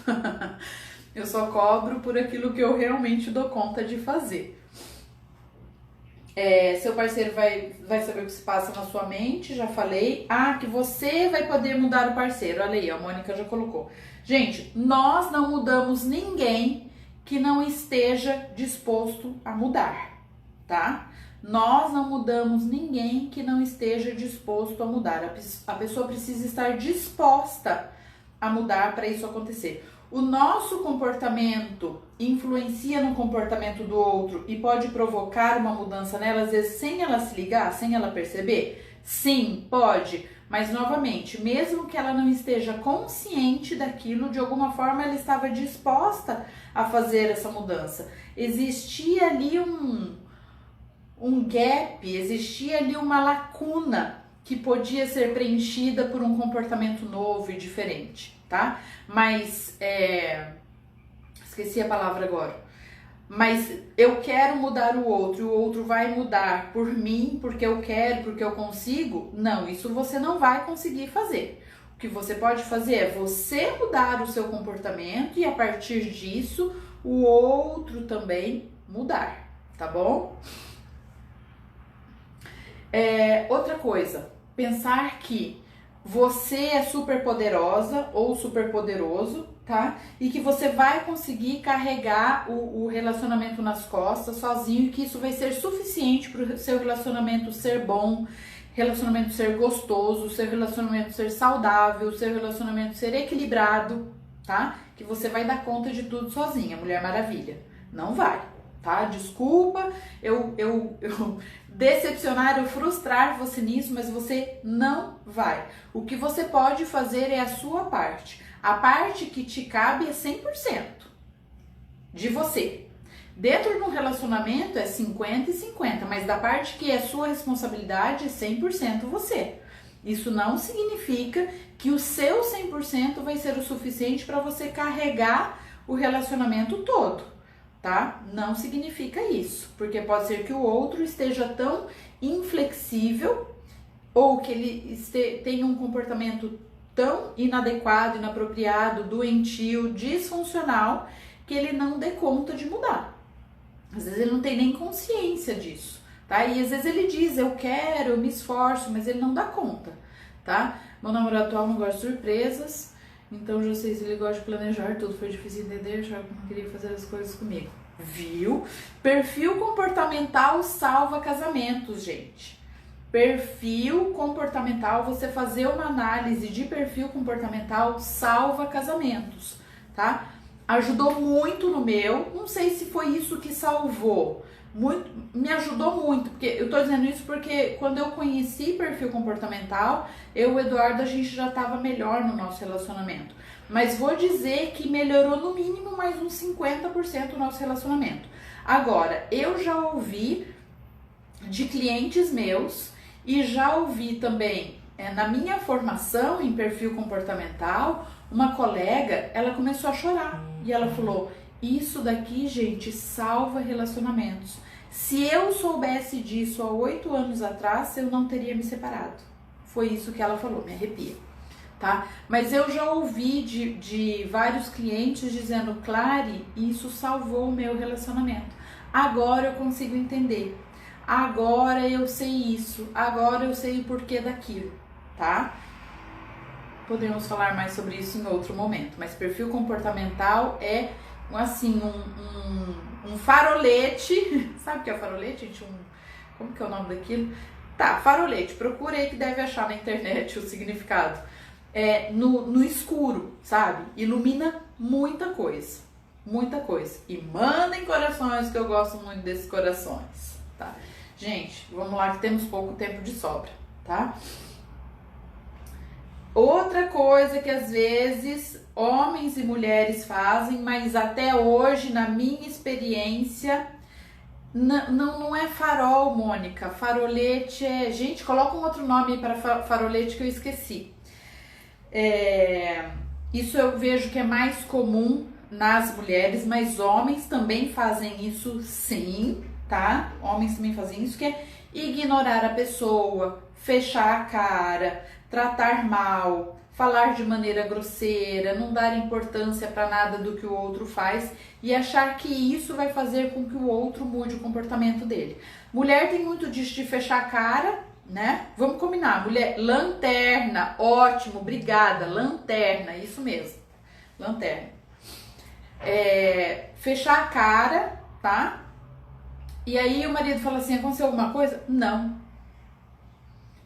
Eu só cobro por aquilo que eu realmente dou conta de fazer. Seu parceiro vai saber o que se passa na sua mente, já falei. Que você vai poder mudar o parceiro. Olha aí, a Mônica já colocou. Gente, nós não mudamos ninguém que não esteja disposto a mudar, tá? Nós não mudamos ninguém que não esteja disposto a mudar. A pessoa precisa estar disposta a mudar para isso acontecer. O nosso comportamento influencia no comportamento do outro e pode provocar uma mudança nela, às vezes sem ela se ligar, sem ela perceber? Sim, pode. Mas, novamente, mesmo que ela não esteja consciente daquilo, de alguma forma ela estava disposta a fazer essa mudança. Existia ali um gap, existia ali uma lacuna que podia ser preenchida por um comportamento novo e diferente, tá? Mas, esqueci a palavra agora. Mas eu quero mudar o outro vai mudar por mim, porque eu quero, porque eu consigo? Não, isso você não vai conseguir fazer. O que você pode fazer é você mudar o seu comportamento e a partir disso o outro também mudar, tá bom? Outra coisa, pensar que você é super poderosa ou super poderoso, tá? E que você vai conseguir carregar o relacionamento nas costas sozinho e que isso vai ser suficiente para o seu relacionamento ser bom, relacionamento ser gostoso, seu relacionamento ser saudável, seu relacionamento ser equilibrado, tá? Que você vai dar conta de tudo sozinha, Mulher Maravilha. Não vai, tá? Desculpa, eu decepcionar, eu frustrar você nisso, mas você não vai. O que você pode fazer é a sua parte. A parte que te cabe é 100% de você. Dentro de um relacionamento é 50 e 50, mas da parte que é sua responsabilidade é 100% você. Isso não significa que o seu 100% vai ser o suficiente para você carregar o relacionamento todo, tá? Não significa isso, porque pode ser que o outro esteja tão inflexível ou que ele tenha um comportamento tão inadequado, inapropriado, doentio, disfuncional, que ele não dê conta de mudar. Às vezes ele não tem nem consciência disso, tá? E às vezes ele diz, eu quero, eu me esforço, mas ele não dá conta, tá? Meu namorado atual não gosta de surpresas, então já sei se ele gosta de planejar tudo. Foi difícil entender, achava que não queria fazer as coisas comigo. Viu? Perfil comportamental salva casamentos, gente. Perfil comportamental, você fazer uma análise de perfil comportamental salva casamentos, tá? Ajudou muito no meu, não sei se foi isso que salvou, me ajudou muito, porque eu tô dizendo isso porque quando eu conheci perfil comportamental, eu e o Eduardo, a gente já tava melhor no nosso relacionamento, mas vou dizer que melhorou no mínimo mais uns 50% o nosso relacionamento. Agora, eu já ouvi de clientes meus e já ouvi também na minha formação em perfil comportamental, uma colega, ela começou a chorar e ela falou, isso daqui, gente, salva relacionamentos. Se eu soubesse disso há 8 anos atrás, eu não teria me separado. Foi isso que ela falou, me arrepia, tá? Mas eu já ouvi de vários clientes dizendo, Clary, isso salvou o meu relacionamento. Agora eu consigo entender. Agora eu sei isso. Agora eu sei o porquê daquilo, tá? Podemos falar mais sobre isso em outro momento, mas perfil comportamental é, assim, um farolete, sabe o que é farolete, gente? Como que é o nome daquilo? Tá, farolete, procura aí que deve achar na internet o significado. No escuro, sabe? Ilumina muita coisa, muita coisa. E mandem corações, que eu gosto muito desses corações, tá? Gente, vamos lá que temos pouco tempo de sobra, tá? Outra coisa que às vezes homens e mulheres fazem, mas até hoje, na minha experiência, não é farol, Mônica. Farolete é... Gente, coloca um outro nome para farolete que eu esqueci. Isso eu vejo que é mais comum nas mulheres, mas homens também fazem isso sim, tá? Homens também fazem isso, que é ignorar a pessoa, fechar a cara, tratar mal, falar de maneira grosseira, não dar importância para nada do que o outro faz e achar que isso vai fazer com que o outro mude o comportamento dele. Mulher tem muito disso de fechar a cara, né? Vamos combinar, mulher, lanterna, ótimo, obrigada, lanterna, isso mesmo, lanterna. Fechar a cara, tá? E aí o marido fala assim, aconteceu alguma coisa? Não.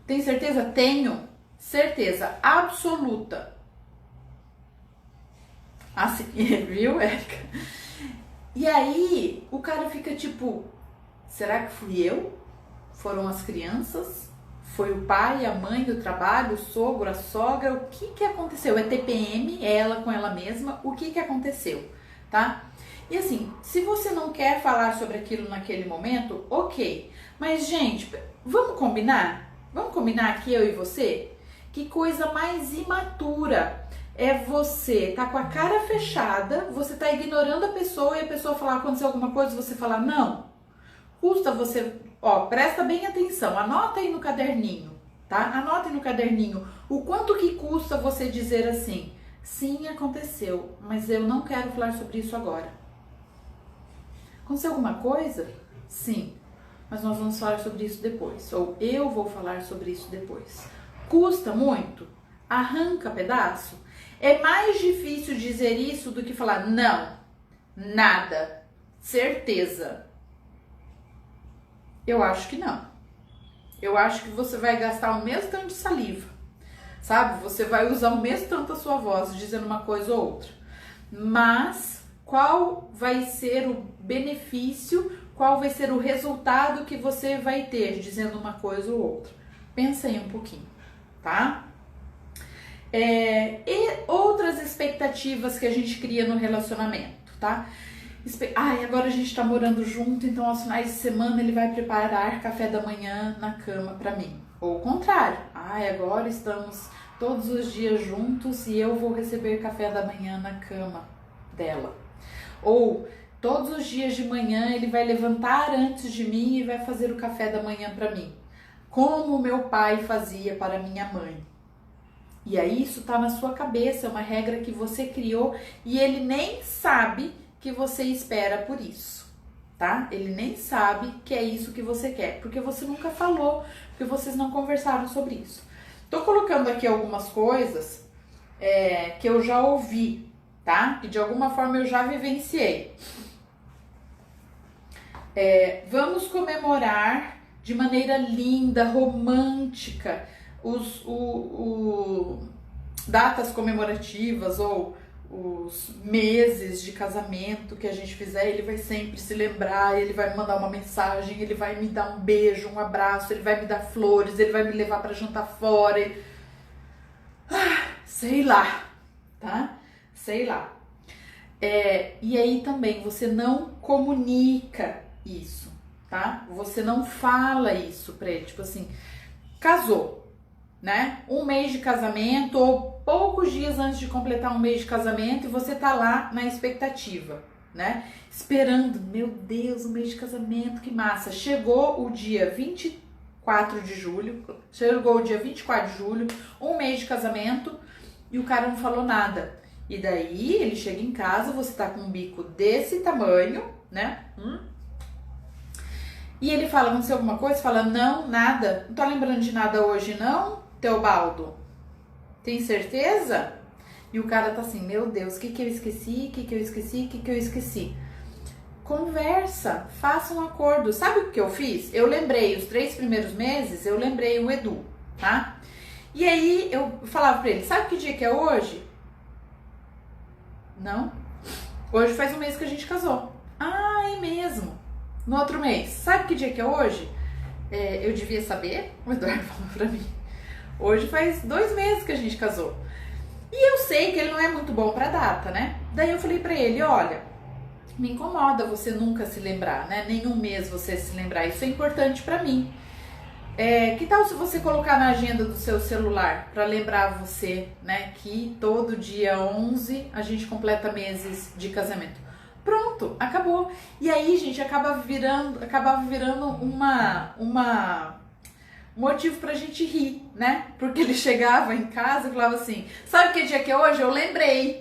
Tem certeza? Tenho. Certeza absoluta. Assim, viu, Érica? E aí o cara fica tipo, será que fui eu? Foram as crianças? Foi o pai, a mãe, o trabalho, o sogro, a sogra? O que aconteceu? É TPM, é ela com ela mesma? O que aconteceu? Tá? E assim, se você não quer falar sobre aquilo naquele momento, ok. Mas, gente, vamos combinar? Vamos combinar aqui, eu e você? Que coisa mais imatura é você tá com a cara fechada, você tá ignorando a pessoa e a pessoa falar, aconteceu alguma coisa, você falar, não. Custa você, ó, presta bem atenção, anota aí no caderninho, tá? Anota aí no caderninho o quanto que custa você dizer assim, sim, aconteceu, mas eu não quero falar sobre isso agora. Aconteceu alguma coisa? Sim, mas nós vamos falar sobre isso depois, ou eu vou falar sobre isso depois. Custa muito? Arranca pedaço? É mais difícil dizer isso do que falar não, nada, certeza. Eu acho que não. Eu acho que você vai gastar o mesmo tanto de saliva, sabe? Você vai usar o mesmo tanto a sua voz dizendo uma coisa ou outra. Mas qual vai ser o benefício, qual vai ser o resultado que você vai ter dizendo uma coisa ou outra? Pensa aí um pouquinho, tá? E outras expectativas que a gente cria no relacionamento, tá? Ai, agora a gente tá morando junto, então aos finais de semana ele vai preparar café da manhã na cama pra mim. Ou o contrário, ai, agora estamos todos os dias juntos e eu vou receber café da manhã na cama dela. Ou todos os dias de manhã ele vai levantar antes de mim e vai fazer o café da manhã pra mim. Como meu pai fazia para minha mãe. E aí isso tá na sua cabeça, é uma regra que você criou e ele nem sabe que você espera por isso, tá? Ele nem sabe que é isso que você quer, porque você nunca falou, porque vocês não conversaram sobre isso. Tô colocando aqui algumas coisas que eu já ouvi, tá? E de alguma forma eu já vivenciei. Vamos comemorar de maneira linda, romântica, datas comemorativas ou os meses de casamento que a gente fizer, ele vai sempre se lembrar, ele vai me mandar uma mensagem, ele vai me dar um beijo, um abraço, ele vai me dar flores, ele vai me levar para jantar fora, sei lá, tá? Sei lá. E aí também você não comunica isso, tá? Você não fala isso pra ele, tipo assim, casou, né? Um mês de casamento ou poucos dias antes de completar um mês de casamento e você tá lá na expectativa, né? Esperando, meu Deus, um mês de casamento, que massa. Chegou o dia 24 de julho, um mês de casamento e o cara não falou nada. E daí ele chega em casa, você tá com um bico desse tamanho, né? E ele fala, aconteceu alguma coisa? Você fala, não, nada. Não tô lembrando de nada hoje, não, Teobaldo? Tem certeza? E o cara tá assim, meu Deus, o que eu esqueci? O que eu esqueci? O que eu esqueci? Conversa, faça um acordo. Sabe o que eu fiz? Eu lembrei, os 3 primeiros meses, eu lembrei o Edu, tá? E aí eu falava pra ele, sabe que dia que é hoje? Não? Hoje faz um mês que a gente casou. Ah, é mesmo? No outro mês. Sabe que dia que é hoje? Eu devia saber. O Eduardo falou pra mim. Hoje faz 2 meses que a gente casou. E eu sei que ele não é muito bom pra data, né? Daí eu falei pra ele, olha, me incomoda você nunca se lembrar, né? Nenhum mês você se lembrar. Isso é importante pra mim. Que tal se você colocar na agenda do seu celular para lembrar você, né, que todo dia 11 a gente completa meses de casamento. Pronto, acabou. E aí, gente, acabava virando um motivo pra gente rir, né? Porque ele chegava em casa e falava assim, sabe que dia que é hoje? Eu lembrei.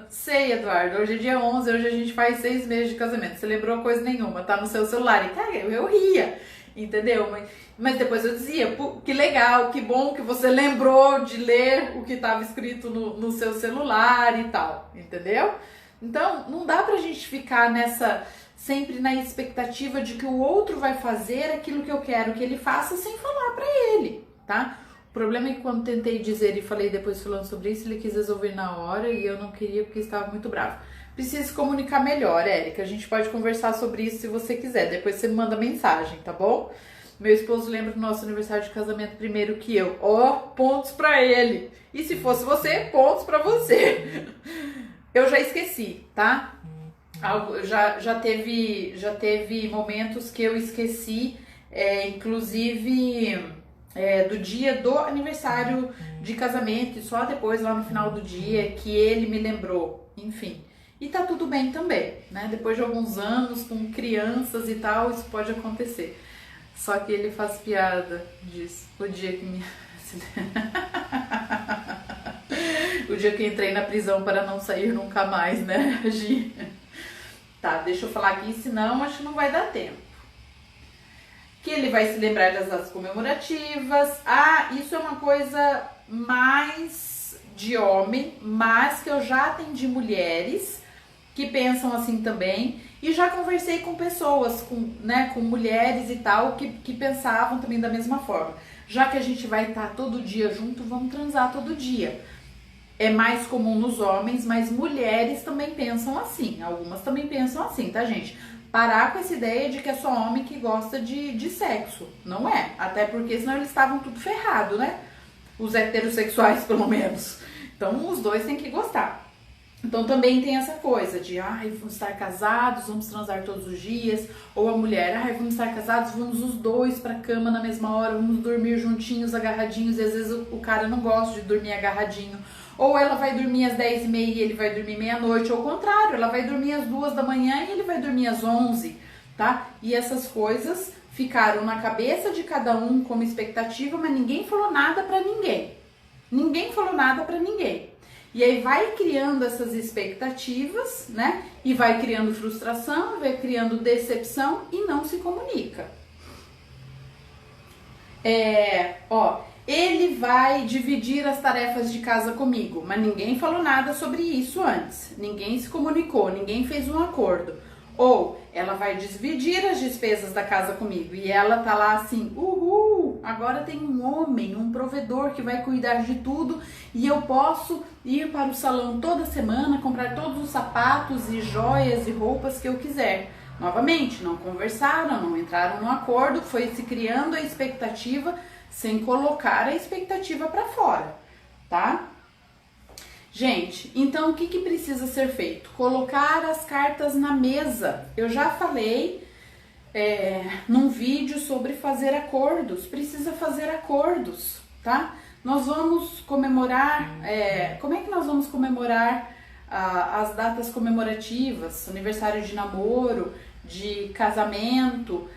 Sei, Eduardo, hoje é dia 11, hoje a gente faz 6 meses de casamento. Você lembrou coisa nenhuma, tá no seu celular. E cara, eu ria, entendeu? Mas depois eu dizia, que legal, que bom que você lembrou de ler o que estava escrito no seu celular e tal, entendeu? Então, não dá pra gente ficar sempre na expectativa de que o outro vai fazer aquilo que eu quero que ele faça sem falar pra ele, tá? O problema é que quando tentei dizer e falei depois falando sobre isso, ele quis resolver na hora e eu não queria porque estava muito bravo. Precisa se comunicar melhor, Érica. A gente pode conversar sobre isso se você quiser. Depois você me manda mensagem, tá bom? Meu esposo lembra do nosso aniversário de casamento primeiro que eu. Ó, pontos pra ele. E se fosse você, pontos pra você. Eu já esqueci, tá? Já teve momentos que eu esqueci, inclusive do dia do aniversário de casamento, e só depois, lá no final do dia, que ele me lembrou. Enfim. E tá tudo bem também, né? Depois de alguns anos, com crianças e tal, isso pode acontecer. Só que ele faz piada disso. O dia que me... o dia que entrei na prisão para não sair nunca mais, né, Gi? Tá, deixa eu falar aqui, senão acho que não vai dar tempo. Que ele vai se lembrar das datas comemorativas. Ah, isso é uma coisa mais de homem, mas que eu já atendi mulheres que pensam assim também. E já conversei com pessoas, com mulheres e tal, que pensavam também da mesma forma. Já que a gente vai estar todo dia junto, vamos transar todo dia. É mais comum nos homens, mas mulheres também pensam assim. Algumas também pensam assim, tá, gente? Parar com essa ideia de que é só homem que gosta de sexo. Não é. Até porque senão eles estavam tudo ferrado, né? Os heterossexuais, pelo menos. Então, os dois têm que gostar. Então também tem essa coisa de, vamos estar casados, vamos transar todos os dias. Ou a mulher, vamos estar casados, vamos os dois pra cama na mesma hora, vamos dormir juntinhos, agarradinhos. E às vezes o cara não gosta de dormir agarradinho. Ou ela vai dormir às 10h30 e ele vai dormir meia-noite. Ou ao contrário, ela vai dormir às 2 da manhã e ele vai dormir às 11, tá? E essas coisas ficaram na cabeça de cada um como expectativa, mas ninguém falou nada pra ninguém. Ninguém falou nada pra ninguém. E aí vai criando essas expectativas, né? E vai criando frustração, vai criando decepção e não se comunica. Ele vai dividir as tarefas de casa comigo, mas ninguém falou nada sobre isso antes. Ninguém se comunicou, ninguém fez um acordo. Ou ela vai dividir as despesas da casa comigo e ela tá lá assim, agora tem um homem, um provedor que vai cuidar de tudo e eu posso ir para o salão toda semana, comprar todos os sapatos e joias e roupas que eu quiser. Novamente, não conversaram, não entraram no acordo, foi se criando a expectativa sem colocar a expectativa para fora, tá? Gente, então o que precisa ser feito? Colocar as cartas na mesa. Eu já falei num vídeo sobre fazer acordos. Precisa fazer acordos, tá? Nós vamos comemorar... como é que nós vamos comemorar as datas comemorativas? Aniversário de namoro, de casamento,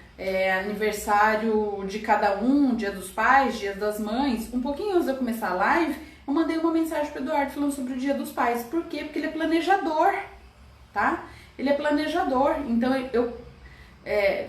aniversário de cada um, dia dos pais, dia das mães. Um pouquinho antes de eu começar a live, eu mandei uma mensagem pro Eduardo falando sobre o dia dos pais. Por quê? Porque ele é planejador, tá? Ele é planejador. Então eu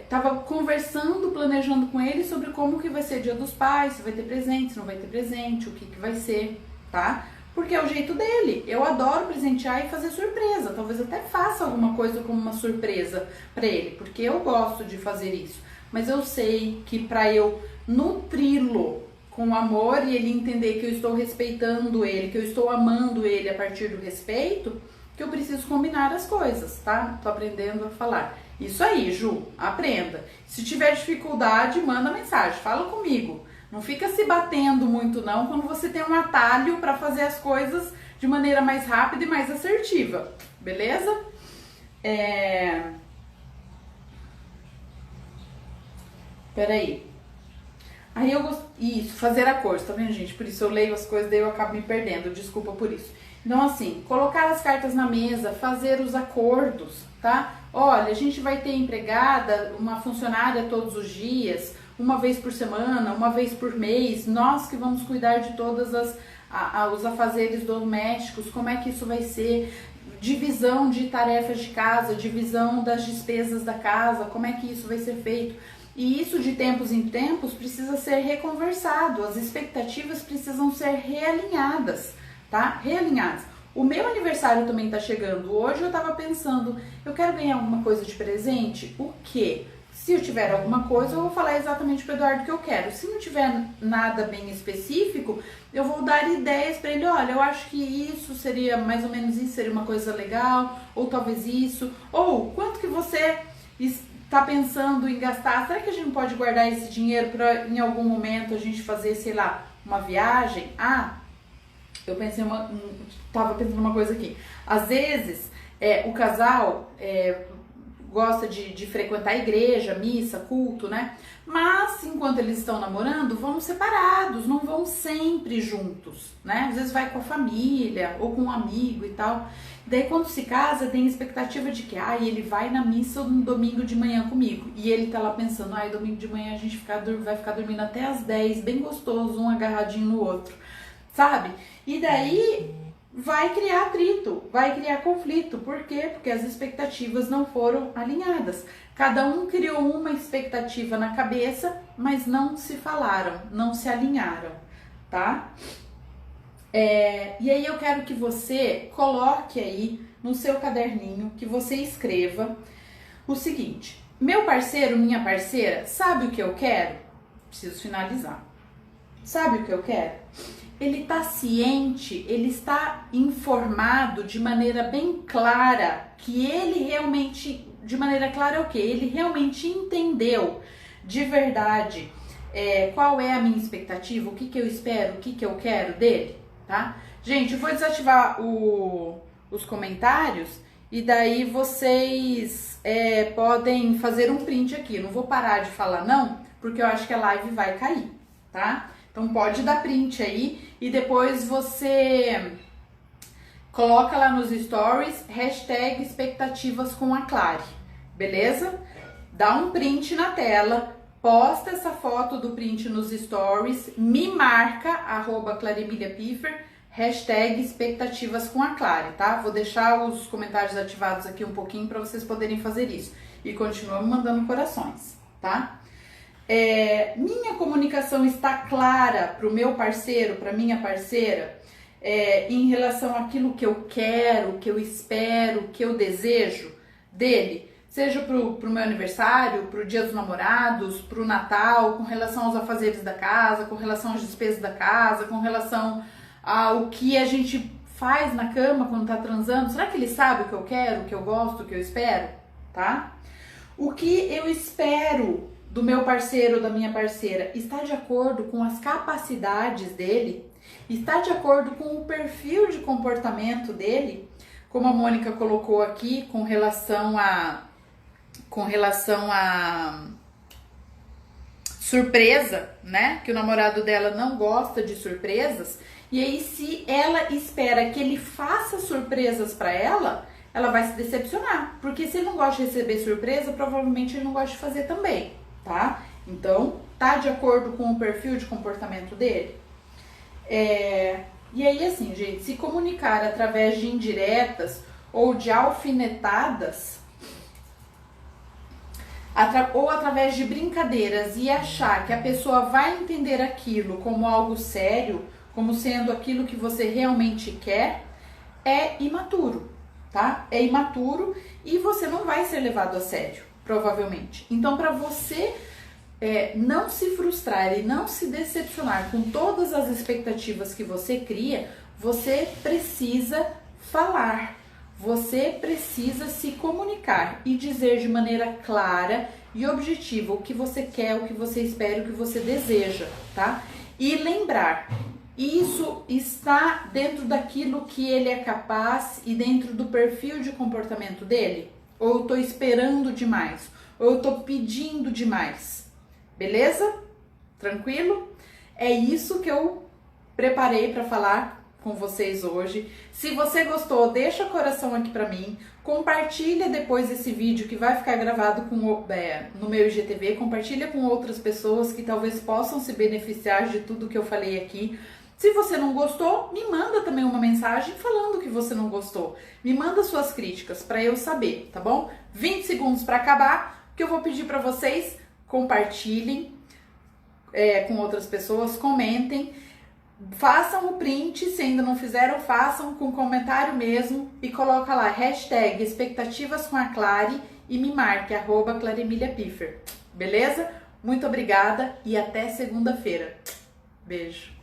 tava conversando, planejando com ele sobre como que vai ser o dia dos pais, se vai ter presente, se não vai ter presente, o que vai ser, tá? Porque é o jeito dele. Eu adoro presentear e fazer surpresa. Talvez eu até faça alguma coisa como uma surpresa pra ele, porque eu gosto de fazer isso. Mas eu sei que pra eu nutri-lo com amor e ele entender que eu estou respeitando ele, que eu estou amando ele a partir do respeito, que eu preciso combinar as coisas, tá? Tô aprendendo a falar. Isso aí, Ju, aprenda. Se tiver dificuldade, manda mensagem, fala comigo. Não fica se batendo muito não quando você tem um atalho para fazer as coisas de maneira mais rápida e mais assertiva, beleza? Peraí. Aí eu gosto... Isso, fazer acordos, tá vendo, gente? Por isso eu leio as coisas, daí eu acabo me perdendo, desculpa por isso. Então, assim, colocar as cartas na mesa, fazer os acordos, tá? Olha, a gente vai ter empregada, uma funcionária todos os dias, uma vez por semana, uma vez por mês, nós que vamos cuidar de todas os afazeres domésticos, como é que isso vai ser, divisão de tarefas de casa, divisão das despesas da casa, como é que isso vai ser feito. E isso de tempos em tempos precisa ser reconversado, as expectativas precisam ser realinhadas, tá? Realinhadas. O meu aniversário também tá chegando. Hoje eu tava pensando, eu quero ganhar alguma coisa de presente? O quê? Se eu tiver alguma coisa, eu vou falar exatamente pro Eduardo que eu quero. Se não tiver nada bem específico, eu vou dar ideias para ele. Olha, eu acho que isso seria, mais ou menos isso, seria uma coisa legal, ou talvez isso. Ou, quanto que você está pensando em gastar? Será que a gente não pode guardar esse dinheiro para em algum momento a gente fazer, sei lá, uma viagem? Eu pensei tava pensando uma coisa aqui. Às vezes, o casal gosta de frequentar a igreja, missa, culto, né? Mas, enquanto eles estão namorando, vão separados, não vão sempre juntos, né? Às vezes vai com a família ou com um amigo e tal. Daí, quando se casa, tem expectativa de que, ele vai na missa no domingo de manhã comigo. E ele tá lá pensando, domingo de manhã a gente vai ficar dormindo até às 10, bem gostoso, um agarradinho no outro, sabe? E daí vai criar atrito, vai criar conflito. Por quê? Porque as expectativas não foram alinhadas. Cada um criou uma expectativa na cabeça, mas não se falaram, não se alinharam, tá? E aí eu quero que você coloque aí no seu caderninho, que você escreva o seguinte: meu parceiro, minha parceira, sabe o que eu quero? Preciso finalizar. Sabe o que eu quero? Ele está ciente, ele está informado de maneira bem clara, que ele realmente, de maneira clara é o quê? Ele realmente entendeu de verdade qual é a minha expectativa, o que eu espero, o que eu quero dele, tá? Gente, eu vou desativar os comentários e daí vocês podem fazer um print aqui. Eu não vou parar de falar não, porque eu acho que a live vai cair, tá? Então pode dar print aí e depois você coloca lá nos stories #expectativas com a Clary, beleza? Dá um print na tela, posta essa foto do print nos stories, me marca @claremiliapiffer, #expectativas com a Clary, tá? Vou deixar os comentários ativados aqui um pouquinho para vocês poderem fazer isso. E continua me mandando corações, tá? Minha comunicação está clara para o meu parceiro, para minha parceira, em relação àquilo que eu quero, que eu espero, que eu desejo dele, seja para o meu aniversário, para o Dia dos Namorados, para o Natal, com relação aos afazeres da casa, com relação às despesas da casa, com relação ao que a gente faz na cama quando tá transando. Será que ele sabe o que eu quero, o que eu gosto, o que eu espero, tá? O que eu espero do meu parceiro ou da minha parceira está de acordo com as capacidades dele? Está de acordo com o perfil de comportamento dele? Como a Mônica colocou aqui, com relação a surpresa, né? Que o namorado dela não gosta de surpresas. E aí, se ela espera que ele faça surpresas para ela vai se decepcionar. Porque se ele não gosta de receber surpresa, provavelmente ele não gosta de fazer também, tá? Então, tá de acordo com o perfil de comportamento dele? E aí, assim, gente, se comunicar através de indiretas ou de alfinetadas, ou através de brincadeiras e achar que a pessoa vai entender aquilo como algo sério, como sendo aquilo que você realmente quer, é imaturo, tá? É imaturo e você não vai ser levado a sério, provavelmente. Então, para você não se frustrar e não se decepcionar com todas as expectativas que você cria, você precisa falar, você precisa se comunicar e dizer de maneira clara e objetiva o que você quer, o que você espera, o que você deseja, tá? E lembrar, isso está dentro daquilo que ele é capaz e dentro do perfil de comportamento dele? Ou eu tô esperando demais? Ou eu tô pedindo demais? Beleza? Tranquilo? É isso que eu preparei para falar com vocês hoje. Se você gostou, deixa o coração aqui pra mim. Compartilha depois esse vídeo que vai ficar gravado no meu IGTV. Compartilha com outras pessoas que talvez possam se beneficiar de tudo que eu falei aqui. Se você não gostou, me manda também uma mensagem falando que você não gostou. Me manda suas críticas para eu saber, tá bom? 20 segundos para acabar, que eu vou pedir para vocês compartilhem com outras pessoas, comentem, façam o print, se ainda não fizeram, façam com comentário mesmo e coloca lá, hashtag expectativas com a Clary e me marque, @ClaremiliaPiffer. Beleza? Muito obrigada e até segunda-feira. Beijo.